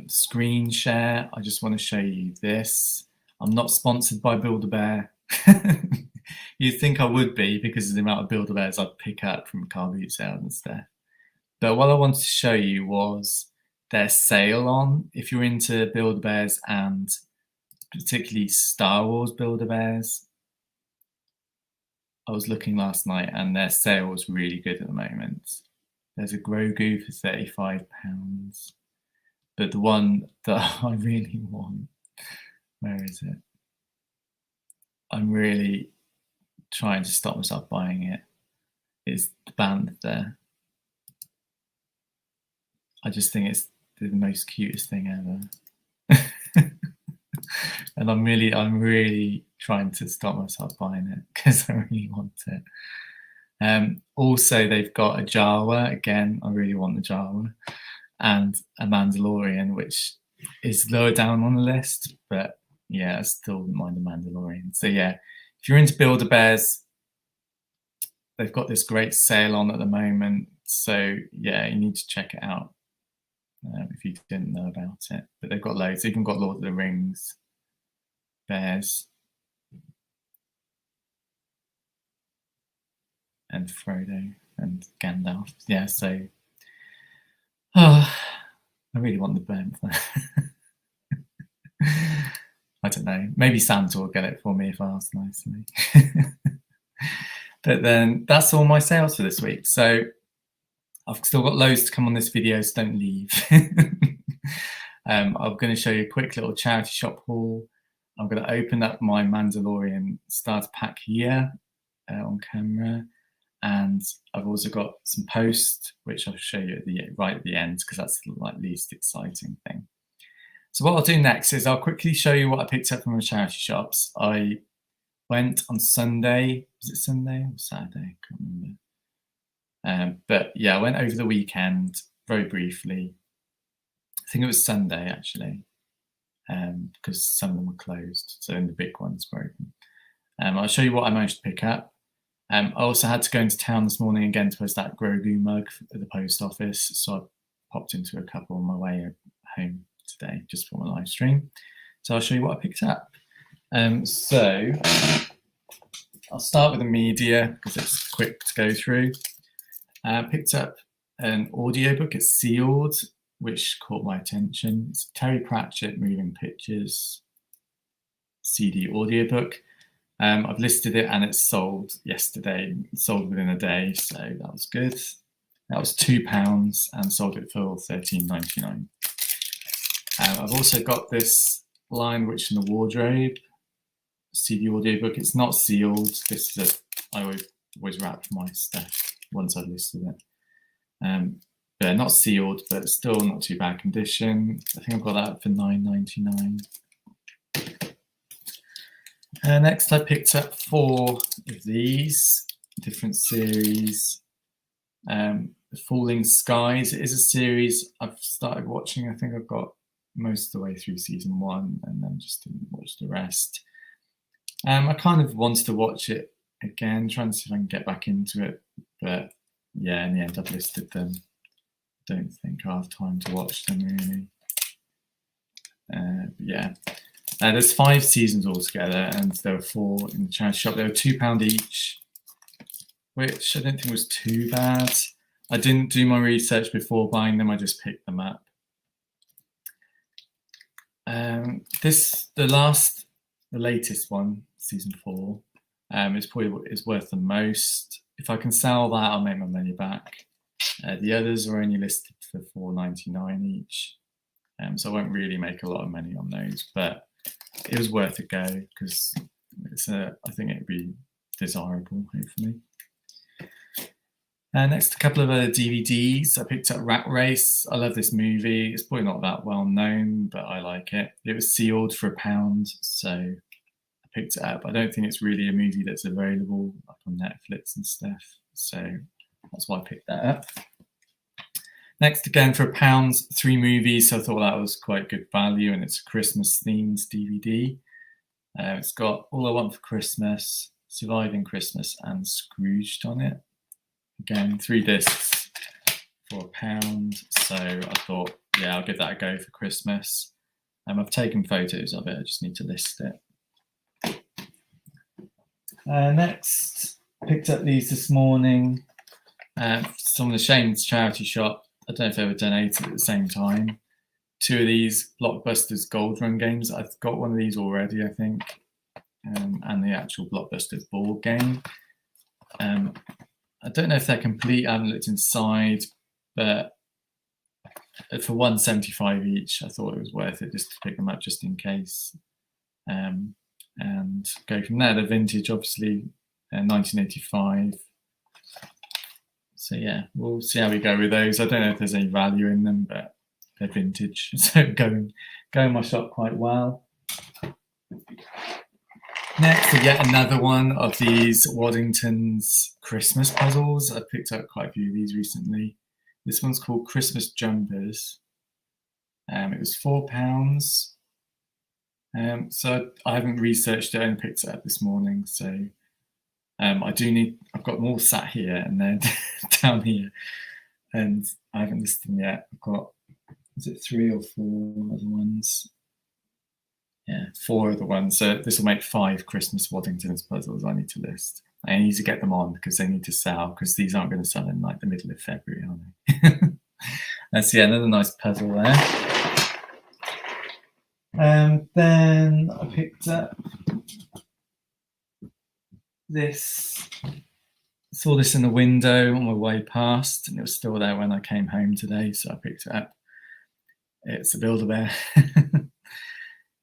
screen share, I just want to show you this. I'm not sponsored by Build-A-Bear. You'd think I would be because of the amount of Build-A-Bears I'd pick up from car boot sales and stuff. But what I wanted to show you was their sale on. If you're into Build-A-Bears and particularly Star Wars Build-A-Bears, I was looking last night and their sale was really good at the moment. There's a Grogu for £35. But the one that I really want, where is it? I'm really trying to stop myself buying it, is the Bantha. I just think it's the most cutest thing ever. And I'm really trying to stop myself buying it because I really want it. Also, they've got a Jawa. Again, I really want the Jawa. And a Mandalorian, which is lower down on the list, but yeah, I still wouldn't mind the Mandalorian. So yeah, if you're into Build-A-Bears, they've got this great sale on at the moment. So yeah, you need to check it out if you didn't know about it. But they've got loads. They've even got Lord of the Rings bears and Frodo and Gandalf. Yeah, so I really want the Bantha. I don't know. Maybe Santa will get it for me if I ask nicely. But then that's all my sales for this week. So I've still got loads to come on this video, so don't leave. I'm going to show you a quick little charity shop haul. I'm going to open up my Mandalorian starter pack here on camera. and I've also got some posts, which I'll show you right at the end, because that's the least exciting thing. So what I'll do next is I'll quickly show you what I picked up from the charity shops. I went on Sunday. Was it Sunday or Saturday? I can't remember. But yeah, I went over the weekend very briefly. I think it was Sunday actually, because some of them were closed. So the big ones were open. I'll show you what I managed to pick up. I also had to go into town this morning again to post that Grogu mug at the post office. So I popped into a couple on my way home today just for my live stream. So I'll show you what I picked up. So I'll start with the media because it's quick to go through. I picked up an audiobook. It's sealed, which caught my attention. It's Terry Pratchett Moving Pictures CD audiobook. I've listed it and it's sold yesterday. It sold within a day, so that was good. That was £2 and sold it for $13.99. I've also got this Lion Witch in the Wardrobe CD audiobook. It's not sealed. This is I always wrap my stuff once I've listed it. But not sealed, but still not too bad condition. I think I've got that for $9.99. Next, I picked up 4 of these different series. Falling Skies. It is a series I've started watching. I think I've got most of the way through season 1 and then just didn't watch the rest. I kind of wanted to watch it again, trying to see if I can get back into it. But yeah, in the end, I've listed them. Don't think I'll have time to watch them really. But yeah. There's 5 seasons altogether, and there were 4 in the charity shop. They were £2 each, which I don't think was too bad. I didn't do my research before buying them. I just picked them up. The latest one, season 4, is probably what is worth the most. If I can sell that, I'll make my money back. The others are only listed for $4.99 each, so I won't really make a lot of money on those, but it was worth a go because I think it'd be desirable, hopefully. Next, a couple of other DVDs. I picked up Rat Race. I love this movie. It's probably not that well known, but I like it. It was sealed for £1, so I picked it up. I don't think it's really a movie that's available like on Netflix and stuff, so that's why I picked that up. Next, again for £1, 3 movies. So I thought that was quite good value, and it's a Christmas themed DVD. It's got All I Want for Christmas, Surviving Christmas, and Scrooged on it. Again, 3 discs for £1. So I thought, yeah, I'll give that a go for Christmas. I've taken photos of it. I just need to list it. Next, picked up these this morning. Some of the Shane's charity shop. I don't know if they were donated at the same time. 2 of these Blockbusters Gold Run games. I've got one of these already, I think, and the actual Blockbusters board game. I don't know if they're complete. I haven't looked inside, but for $1.75 each, I thought it was worth it just to pick them up just in case, and go from there. They're vintage, obviously, 1985. So yeah, we'll see how we go with those. I don't know if there's any value in them, but they're vintage, so going my shop quite well. Next, yet another one of these Waddington's Christmas puzzles. I picked up quite a few of these recently. This one's called Christmas Jumpers. It was £4. So I haven't researched it, I only picked it up this morning. So I've got them all sat here and they're down here, and I haven't listed them yet. I've got, is it 3 or 4 other ones? Yeah, 4 other ones. So this will make 5 Christmas Waddington's puzzles I need to list. I need to get them on because they need to sell, because these aren't going to sell in like the middle of February, are they? Let's see, another nice puzzle there. And then I picked up this. Saw this in the window on my way past, and it was still there when I came home today, so I picked it up. It's a Build-A-Bear.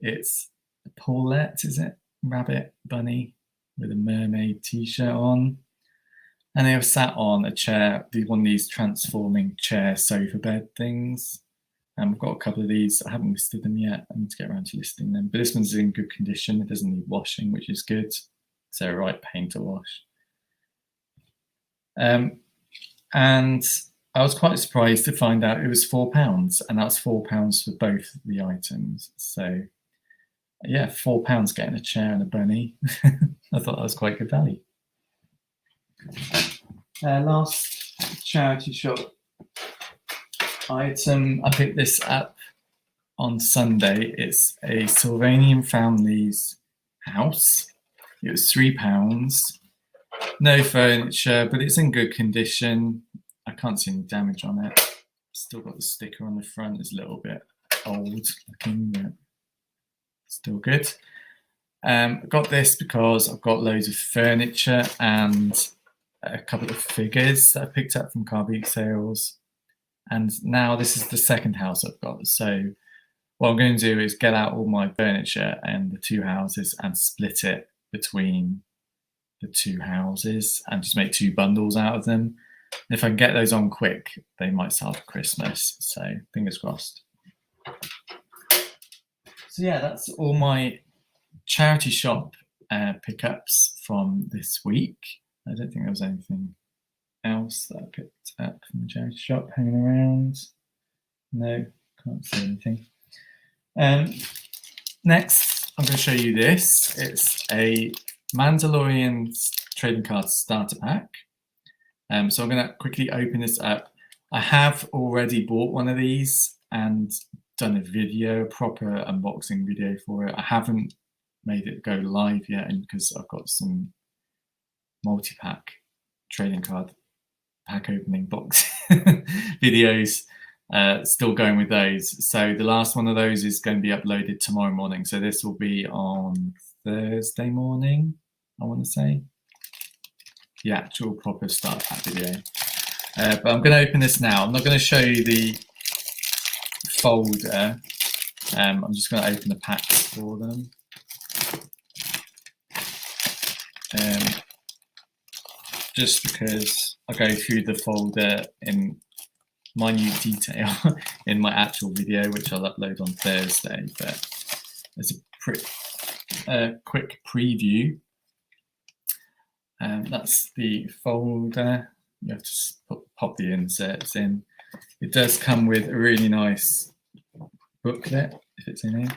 It's a Paulette, is it? Rabbit bunny with a mermaid t-shirt on. And they were sat on a chair, one of these transforming chair sofa bed things. And we've got a couple of these. I haven't listed them yet. I need to get around to listing them. But this one's in good condition. It doesn't need washing, which is good. It's a right pain to wash. And I was quite surprised to find out it was £4, and that's £4 for both the items. So yeah, £4 getting a chair and a bunny. I thought that was quite good value. Last charity shop item, I picked this up on Sunday. It's a Sylvanian family's house. It was £3. No furniture, but it's in good condition. I can't see any damage on it. Still got the sticker on the front. It's a little bit old looking, but still good. I got this because I've got loads of furniture and a couple of figures that I picked up from car boot sales. And now this is the second house I've got. So what I'm going to do is get out all my furniture and the two houses and split it between the two houses and just make two bundles out of them. If I can get those on quick, they might sell for Christmas. So fingers crossed. So yeah, that's all my charity shop pickups from this week. I don't think there was anything else that I picked up from the charity shop hanging around. No, can't see anything. Next, I'm going to show you this. It's a Mandalorian trading card starter pack. So I'm going to quickly open this up. I have already bought one of these and done a video, a proper unboxing video for it. I haven't made it go live yet because I've got some multi-pack trading card pack opening box videos still going with those. So the last one of those is going to be uploaded tomorrow morning. So this will be on Thursday morning, I want to say. The actual proper start pack video. But I'm going to open this now. I'm not going to show you the folder. I'm just going to open the packs for them. Just because I go through the folder in minute detail in my actual video, which I'll upload on Thursday. But as a quick preview, that's the folder. You have to pop the inserts in. It does come with a really nice booklet, if it's in here.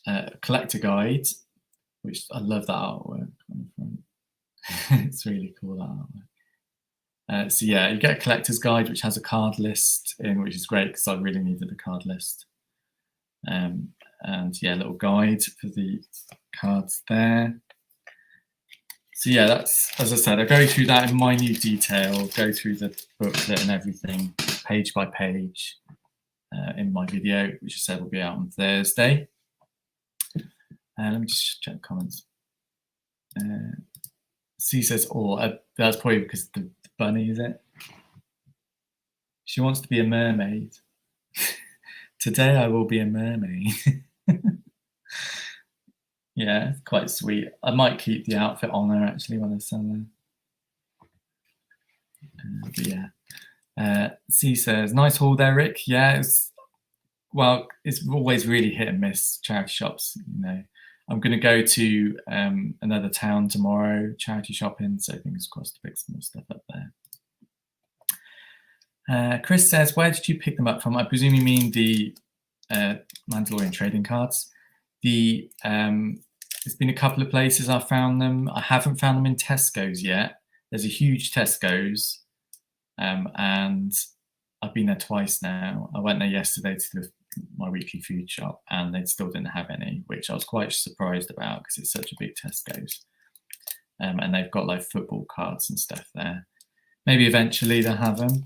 Yeah. Collector guide, which I love that artwork on the front. It's really cool, that artwork. So yeah, you get a collector's guide, which has a card list in, which is great because I really needed a card list. And yeah, a little guide for the cards there. So yeah, that's, as I said, I go through that in minute detail, go through the booklet and everything, page by page, in my video, which I said will be out on Thursday. Let me just check comments. C says, oh, that's probably because the bunny, is it? She wants to be a mermaid. Today I will be a mermaid. Yeah, it's quite sweet. I might keep the outfit on her actually when I sell her. But yeah. C says, nice haul there, Rick. Yeah, well, it's always really hit and miss, charity shops, you know. I'm going to go to another town tomorrow, charity shopping, so fingers crossed to pick some more stuff up there. Chris says, where did you pick them up from? I presume you mean the Mandalorian trading cards. There's been a couple of places I've found them. I haven't found them in Tesco's yet. There's a huge Tesco's, and I've been there twice now. I went there yesterday to my weekly food shop, and they still didn't have any, which I was quite surprised about because it's such a big Tesco's. And they've got like football cards and stuff there. Maybe eventually they'll have them.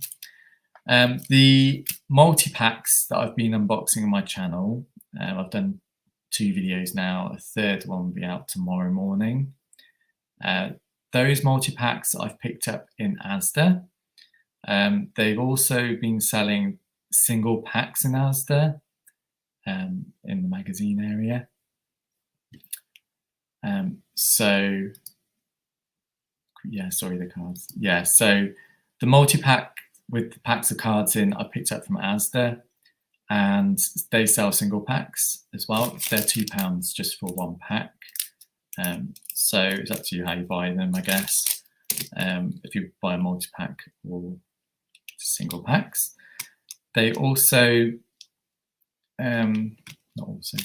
The multi-packs that I've been unboxing on my channel, I've done 2 videos now. A third one will be out tomorrow morning. Those multi-packs I've picked up in Asda. They've also been selling single packs in Asda, in the magazine area. So Yeah, sorry, the cards. Yeah, so the multi-pack with the packs of cards in, I picked up from Asda, and they sell single packs as well. They're £2 just for one pack. So it's up to you how you buy them, I guess. If you buy a multi-pack or single packs. They also, not also,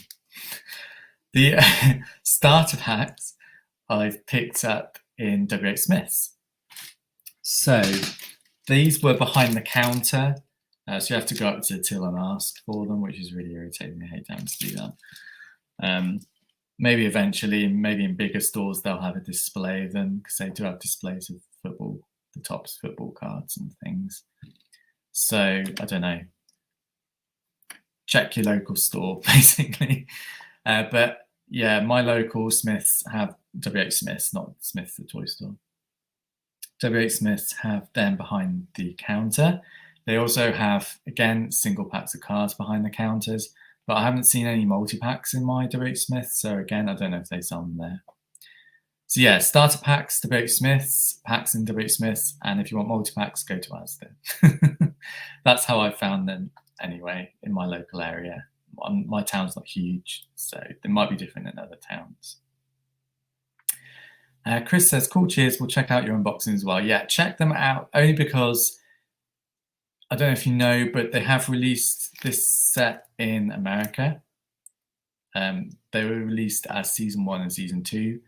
the starter packs I've picked up in W.H. Smith's. So these were behind the counter, so you have to go up to the till and ask for them, which is really irritating. I hate having to do that. Maybe eventually, maybe in bigger stores, they'll have a display of them, because they do have displays of football, the Topps football cards and things. So I don't know. Check your local store, basically. But yeah, my local Smiths have W.H. Smiths, not Smiths the toy store. W.H. Smiths have them behind the counter. They also have, again, single packs of cards behind the counters, but I haven't seen any multi-packs in my W.H. Smiths, so again, I don't know if they sell them there. So yeah, starter packs, W.H. Smiths, packs in W.H. Smiths, and if you want multi-packs, go to Asda. That's how I found them anyway, in my local area. My town's not huge, so they might be different in other towns. Chris says, cool, cheers, we'll check out your unboxing as well. Yeah, check them out, only because, I don't know if you know, but they have released this set in America. They were released as Season 1 and Season 2.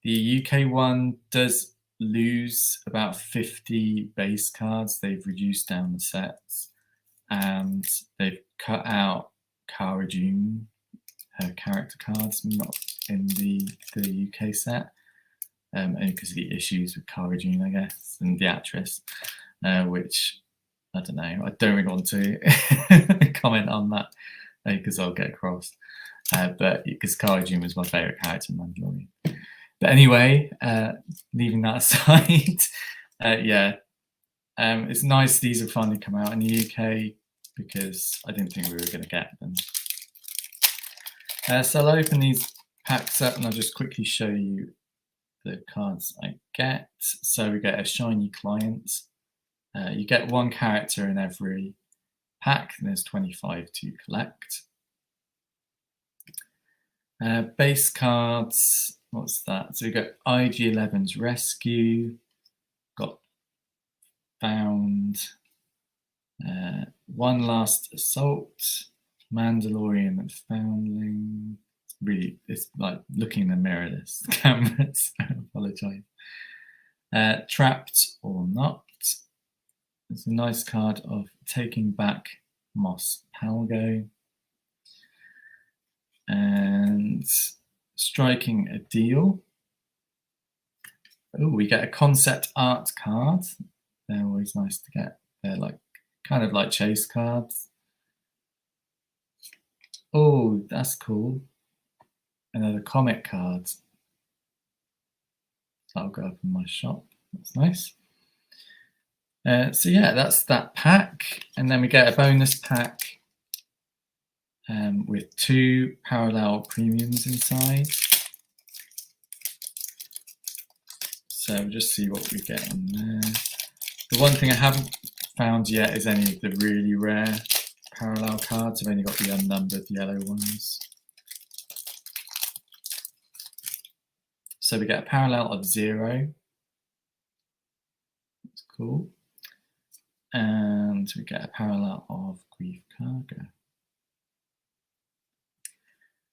The UK one does lose about 50 base cards. They've reduced down the sets, and they've cut out Cara Dune, her character cards, not in the UK set. Only because of the issues with Cara Dune, I guess, and the actress, which, I don't know, I don't really want to comment on that, because I'll get cross. But because Cara Dune was my favourite character in Mandalorian. But anyway, leaving that aside, yeah, it's nice these have finally come out in the UK, because I didn't think we were going to get them. So I'll open these packs up and I'll just quickly show you the cards I get. So we get a shiny client. You get one character in every pack, and there's 25 to collect. Base cards, what's that? So we got IG-11's Rescue, got Found, One Last Assault, Mandalorian and Foundling. Really, it's like looking in the mirror, this camera, so I apologise. Trapped or Not. There's a nice card of Taking Back Mos Palgo. And Striking a Deal. Oh, we get a concept art card. They're always nice to get. They're like kind of like chase cards. Oh, that's cool. Another comic card. I'll go up in my shop. That's nice. So yeah, that's that pack. And then we get a bonus pack with 2 parallel premiums inside. So we'll just see what we get in there. The one thing I haven't found yet is any of the really rare parallel cards. I've only got the unnumbered yellow ones. So we get a parallel of 0. That's cool. And we get a parallel of Grief Cargo.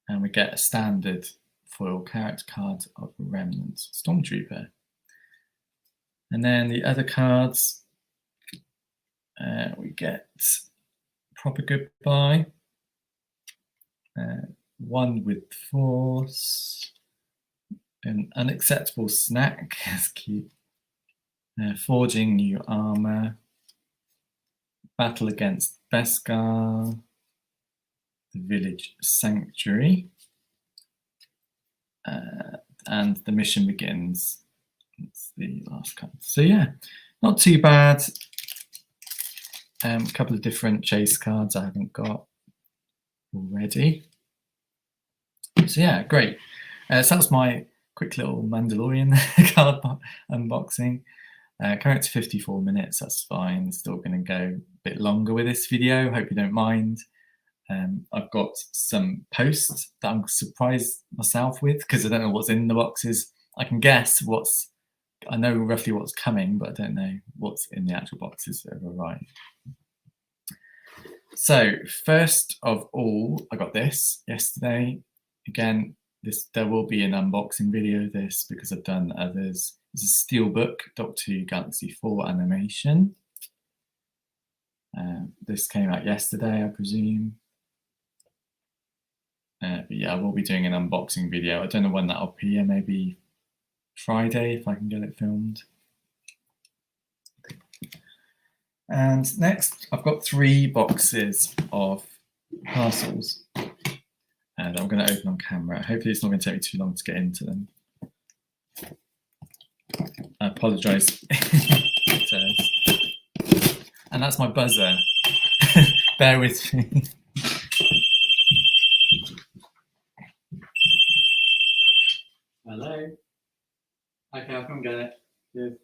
And we get a standard foil character card of Remnant Stormtrooper. And then the other cards, we get Proper Goodbye, One with Force, an Unacceptable Snack, that's cute, Forging New Armor, Battle Against Beskar, The Village Sanctuary, and The Mission Begins. That's the last card. So yeah, not too bad. A couple of different chase cards I haven't got already. So yeah, great. So that's my quick little Mandalorian card unboxing. Current to 54 minutes, that's fine. Still going to go a bit longer with this video, hope you don't mind. I've got some posts that I'm surprised myself with because I don't know what's in the boxes. I can guess I know roughly what's coming, but I don't know what's in the actual boxes that have arrived. So first of all, I got this yesterday. Again, there will be an unboxing video of this because I've done others. It's a Steelbook Doctor Who Galaxy 4 animation. This came out yesterday, I presume. But yeah, I will be doing an unboxing video. I don't know when that'll appear, maybe Friday if I can get it filmed. And next, I've got 3 boxes of parcels that I'm going to open on camera. Hopefully it's not going to take me too long to get into them. I apologise. And that's my buzzer. Bear with me. Hello. Okay, I'll come get it. Good.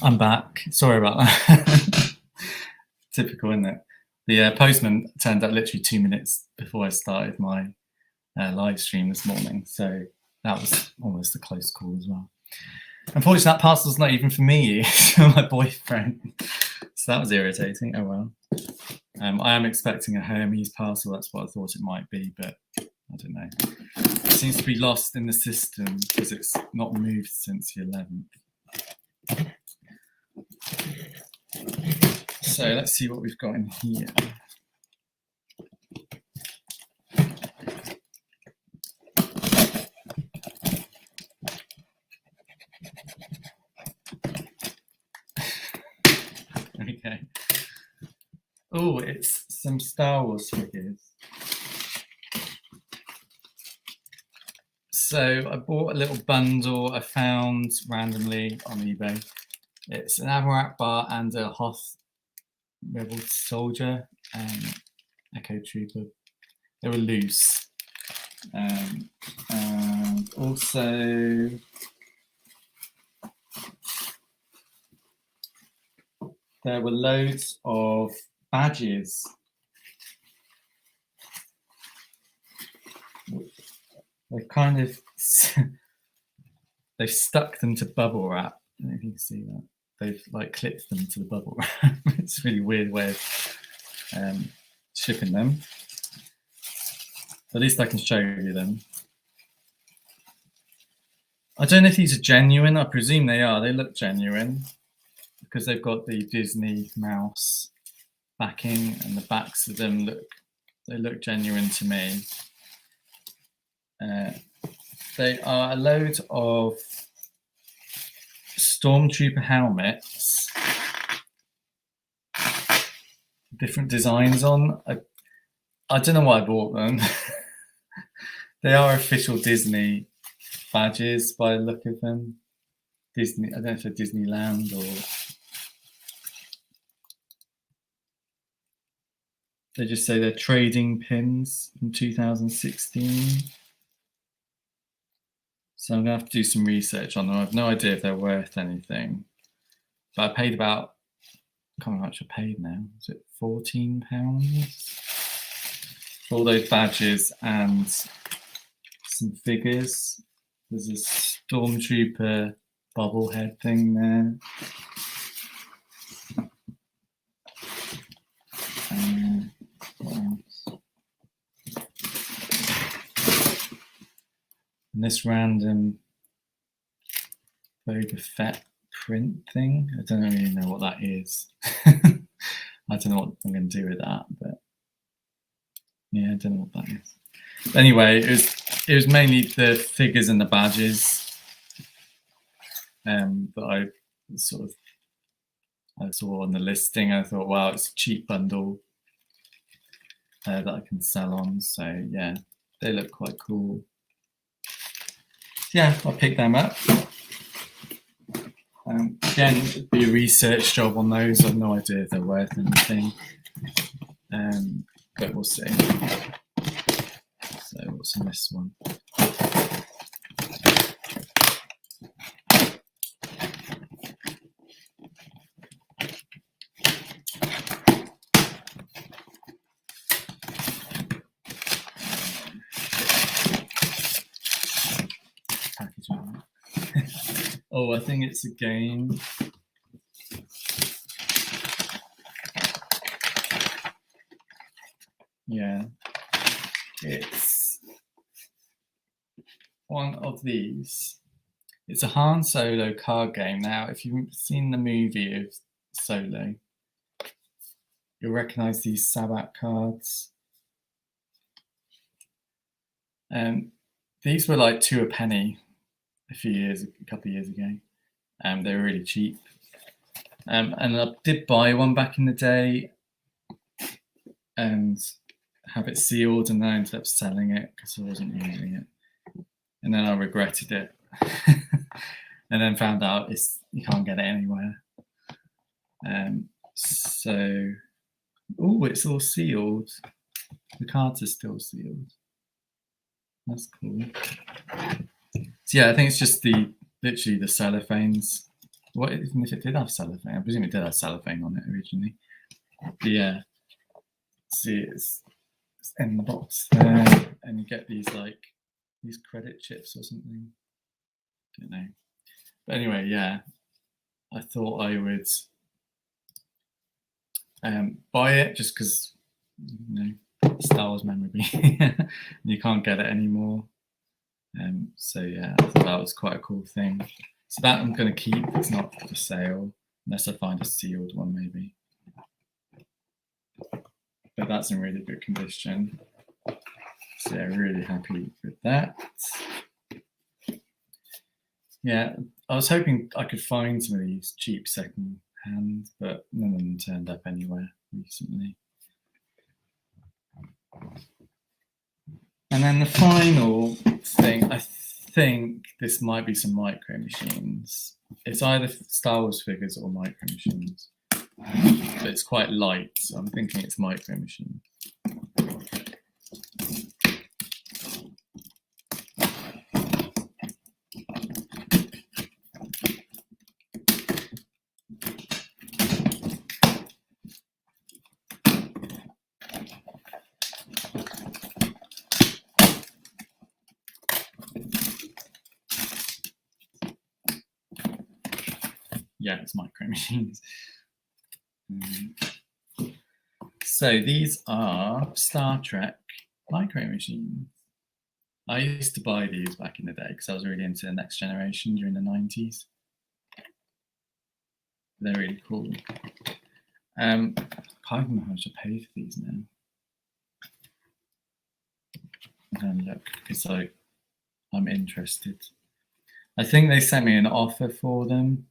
I'm back. Sorry about that. Typical, isn't it? The postman turned up literally 2 minutes before I started my live stream this morning, so that was almost a close call as well. Unfortunately, that parcel's not even for me, it's for my boyfriend. So that was irritating. Oh well. I am expecting a Hermes parcel, that's what I thought it might be, but I don't know. It seems to be lost in the system because it's not moved since the 11th. So let's see what we've got in here. Okay. Oh, it's some Star Wars figures. So I bought a little bundle I found randomly on eBay. It's an Amarak bar and a Hoth Rebel Soldier Echo Trooper. They were loose. And also there were loads of badges. They've kind of they've stuck them to bubble wrap. I don't know if you can see that. They've like clipped them to the bubble wrap. It's a really weird way of shipping them. At least I can show you them. I don't know if these are genuine. I presume they are. They look genuine because they've got the Disney mouse backing, and the backs of them look genuine to me. They are a load of Stormtrooper helmets, different designs on. I don't know why I bought them. They are official Disney badges by the look of them. Disney. I don't know if they're Disneyland or they just say they're trading pins from 2016. So I'm gonna have to do some research on them. I have no idea if they're worth anything. But I paid about, I can't remember how much I paid now. Is it £14 for all those badges and some figures? There's a Stormtrooper bobblehead thing there. What else? And this random Boba Fett print thing. I don't really know what that is. I don't know what I'm going to do with that, but yeah, I don't know what that is. But anyway, it was mainly the figures and the badges that I saw on the listing. I thought, wow, it's a cheap bundle that I can sell on. So yeah, they look quite cool. Yeah, I'll pick them up. Again, it'd be a research job on those. I have no idea if they're worth anything, but we'll see. So what's in this one? Oh, I think it's a game. Yeah, it's one of these. It's a Han Solo card game. Now, if you've seen the movie of Solo, you'll recognize these Sabak cards. These were like 2 a penny a couple of years ago. They were really cheap. And I did buy one back in the day and have it sealed, and then I ended up selling it because I wasn't using it. And then I regretted it. And then found out you can't get it anywhere. So, oh, it's all sealed. The cards are still sealed. That's cool. So yeah, I think it's just literally the cellophanes. What even if it did have cellophane? I presume it did have cellophane on it originally. But yeah, see, it's in the box there, and you get these credit chips or something. Don't know. But anyway, yeah, I thought I would buy it just because Star Wars memorabilia. You can't get it anymore. So yeah, I thought that was quite a cool thing. So that I'm going to keep. It's not for sale unless I find a sealed one, maybe. But that's in really good condition. So yeah, really happy with that. Yeah, I was hoping I could find some of these cheap second hand, but none of them turned up anywhere recently. And then the final thing, I think this might be some micro machines. It's either Star Wars figures or micro machines. But it's quite light, so I'm thinking it's micro machines. Yeah, it's micro machines. So these are Star Trek micro machines. I used to buy these back in the day because I was really into the Next Generation during the 90s. They're really cool. I can't remember how much I paid for these now. And look, because I'm interested. I think they sent me an offer for them,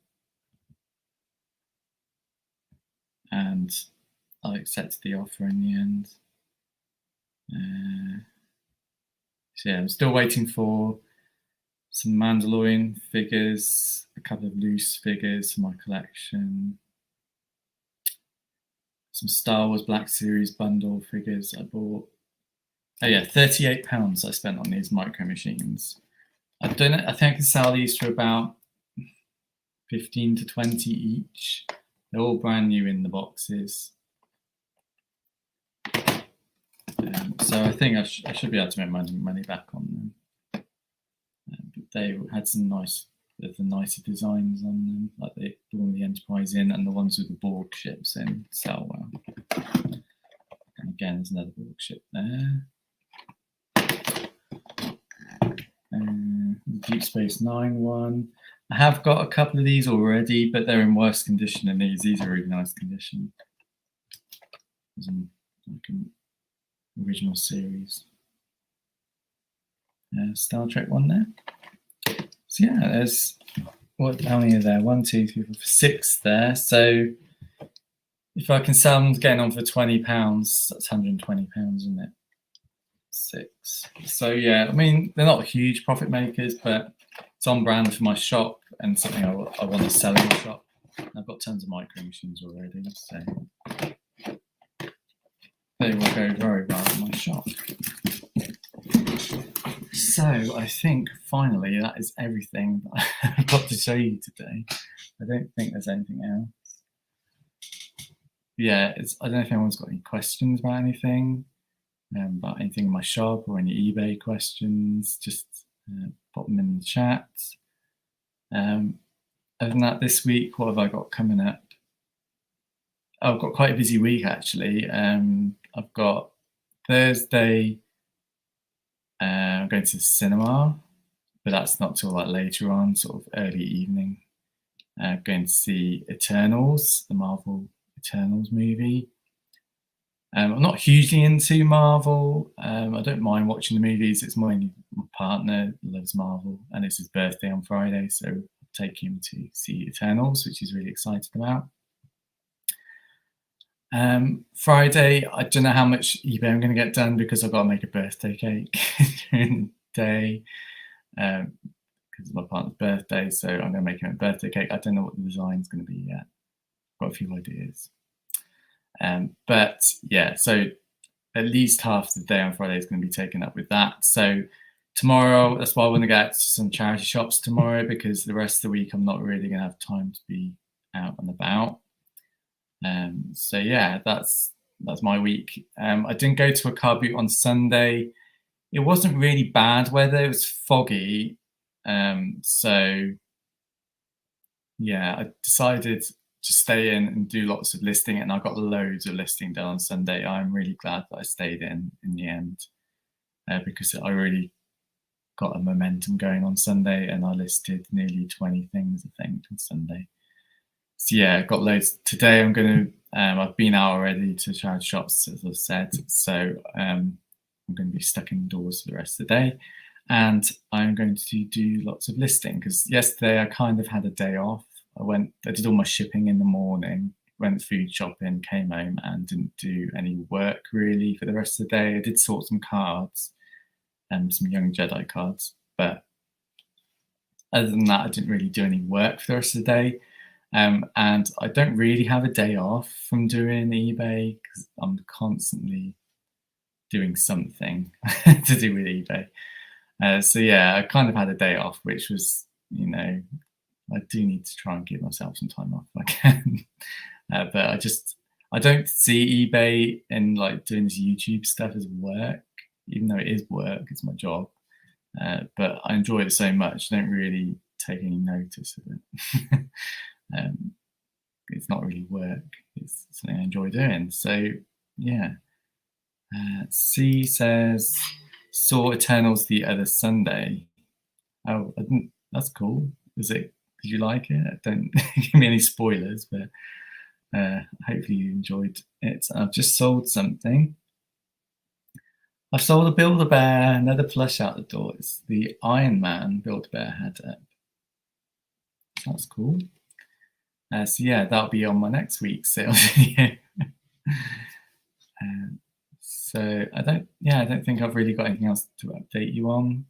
and I accepted the offer in the end. So yeah, I'm still waiting for some Mandalorian figures, a couple of loose figures for my collection. Some Star Wars Black Series bundle figures I bought. Oh yeah, £38 I spent on these micro machines. I don't know, I think I can sell these for about 15 to 20 each. They're all brand new in the boxes. So I think I should be able to make money back on them. But they had some the nicer designs on them, like the one with the Enterprise in and the ones with the Borg ships in sell well. And again, there's another Borg ship there. Deep Space Nine one. I have got a couple of these already, but they're in worse condition than these. These are really nice condition. There's like an original series. Star Trek one there. So yeah, there's how many are there? 1, 2, 3, 4, 6 there. So if I can sell them getting on for £20, that's £120, isn't it? 6. So yeah, I mean, they're not huge profit makers, but it's on brand for my shop and something I want to sell in the shop. I've got tons of micro machines already, so they will go very well in my shop. So I think finally that is everything that I've got to show you today. I don't think there's anything else. Yeah, I don't know if anyone's got any questions about anything. About anything in my shop or any eBay questions, just pop them in the chat. Other than that, this week, what have I got coming up? I've got quite a busy week actually. I've got Thursday, I'm going to the cinema, but that's not till like later on, sort of early evening. Going to see Eternals, the Marvel Eternals movie. I'm not hugely into Marvel. I don't mind watching the movies. It's my partner loves Marvel, and it's his birthday on Friday, so I'll take him to see Eternals, which he's really excited about. Friday, I don't know how much eBay I'm going to get done because I've got to make a birthday cake during the day because it's my partner's birthday, so I'm going to make him a birthday cake. I don't know what the design's going to be yet. I've got a few ideas. But yeah, so at least half the day on Friday is going to be taken up with that. So tomorrow, that's why I want to get to some charity shops tomorrow, because the rest of the week I'm not really going to have time to be out and about. So yeah, that's my week. I didn't go to a car boot on Sunday. It wasn't really bad weather. It was foggy. So yeah, I decided to stay in and do lots of listing, and I got loads of listing done on Sunday. I'm really glad that I stayed in the end because I really got a momentum going on Sunday, and I listed nearly 20 things, I think, on Sunday. So yeah, I've got loads. Today I'm going to, I've been out already to charity shops, as I've said, so I'm going to be stuck indoors for the rest of the day, and I'm going to do lots of listing because yesterday I kind of had a day off. I did all my shipping in the morning, went food shopping, came home and didn't do any work really for the rest of the day. I did sort some cards and some Young Jedi cards, but other than that, I didn't really do any work for the rest of the day. And I don't really have a day off from doing eBay because I'm constantly doing something to do with eBay. So yeah, I kind of had a day off, which was, you know, I do need to try and give myself some time off if I can. But I don't see eBay and like doing this YouTube stuff as work, even though it is work, it's my job. But I enjoy it so much, I don't really take any notice of it. It's not really work, it's something I enjoy doing. So yeah. C says, saw Eternals the other Sunday. Oh, that's cool. Did you like it? Don't give me any spoilers, but hopefully you enjoyed it. I've just sold something. I've sold a Build-A-Bear, another plush out the door. It's the Iron Man Build-A-Bear head up. That's cool. So yeah, that'll be on my next week's sale video. So I don't think I've really got anything else to update you on.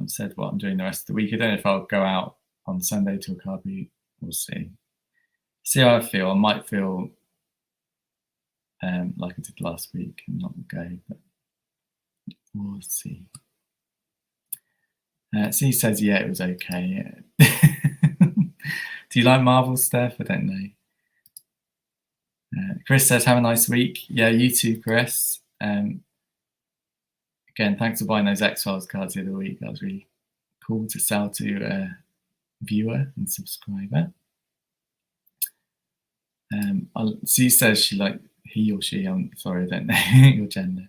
Said what I'm doing the rest of the week. I don't know if I'll go out on Sunday to a car boot. We'll see. See how I feel. I might feel like I did last week and not go, but we'll see. C says, yeah, it was okay. Yeah. Do you like Marvel stuff? I don't know. Chris says, have a nice week. Yeah, you too, Chris. Again, thanks for buying those X-Files cards the other week. That was really cool to sell to a viewer and subscriber. C says she liked, he or she, I'm sorry, I don't know your gender.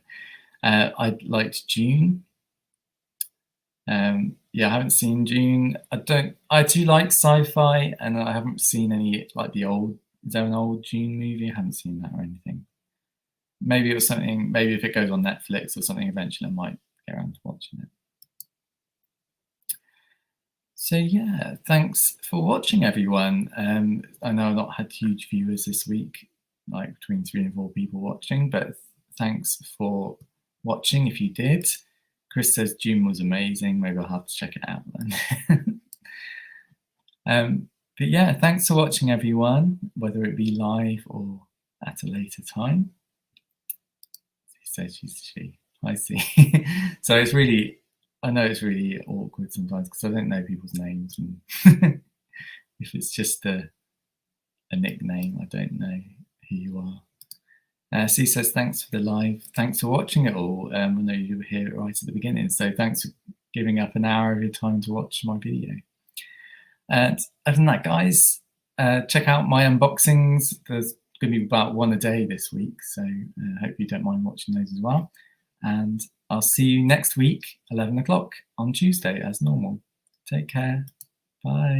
I liked June. Yeah, I haven't seen June. I do like sci-fi, and I haven't seen any, like the old, is there an old June movie? I haven't seen that or anything. Maybe it was something, maybe if it goes on Netflix or something eventually, I might get around to watching it. So yeah, thanks for watching, everyone. I know I've not had huge viewers this week, like between 3 and 4 people watching, but thanks for watching if you did. Chris says June was amazing. Maybe I'll have to check it out then. But yeah, thanks for watching, everyone, whether it be live or at a later time. He says she. I see. So it's really, I know it's really awkward sometimes because I don't know people's names, and if it's just a nickname, I don't know who you are. C says, thanks for the live. Thanks for watching it all. I know you were here right at the beginning, so thanks for giving up an hour of your time to watch my video. And other than that, guys, check out my unboxings. There's going to be about 1 a day this week, so I hope you don't mind watching those as well. And I'll see you next week, 11 o'clock on Tuesday, as normal. Take care. Bye.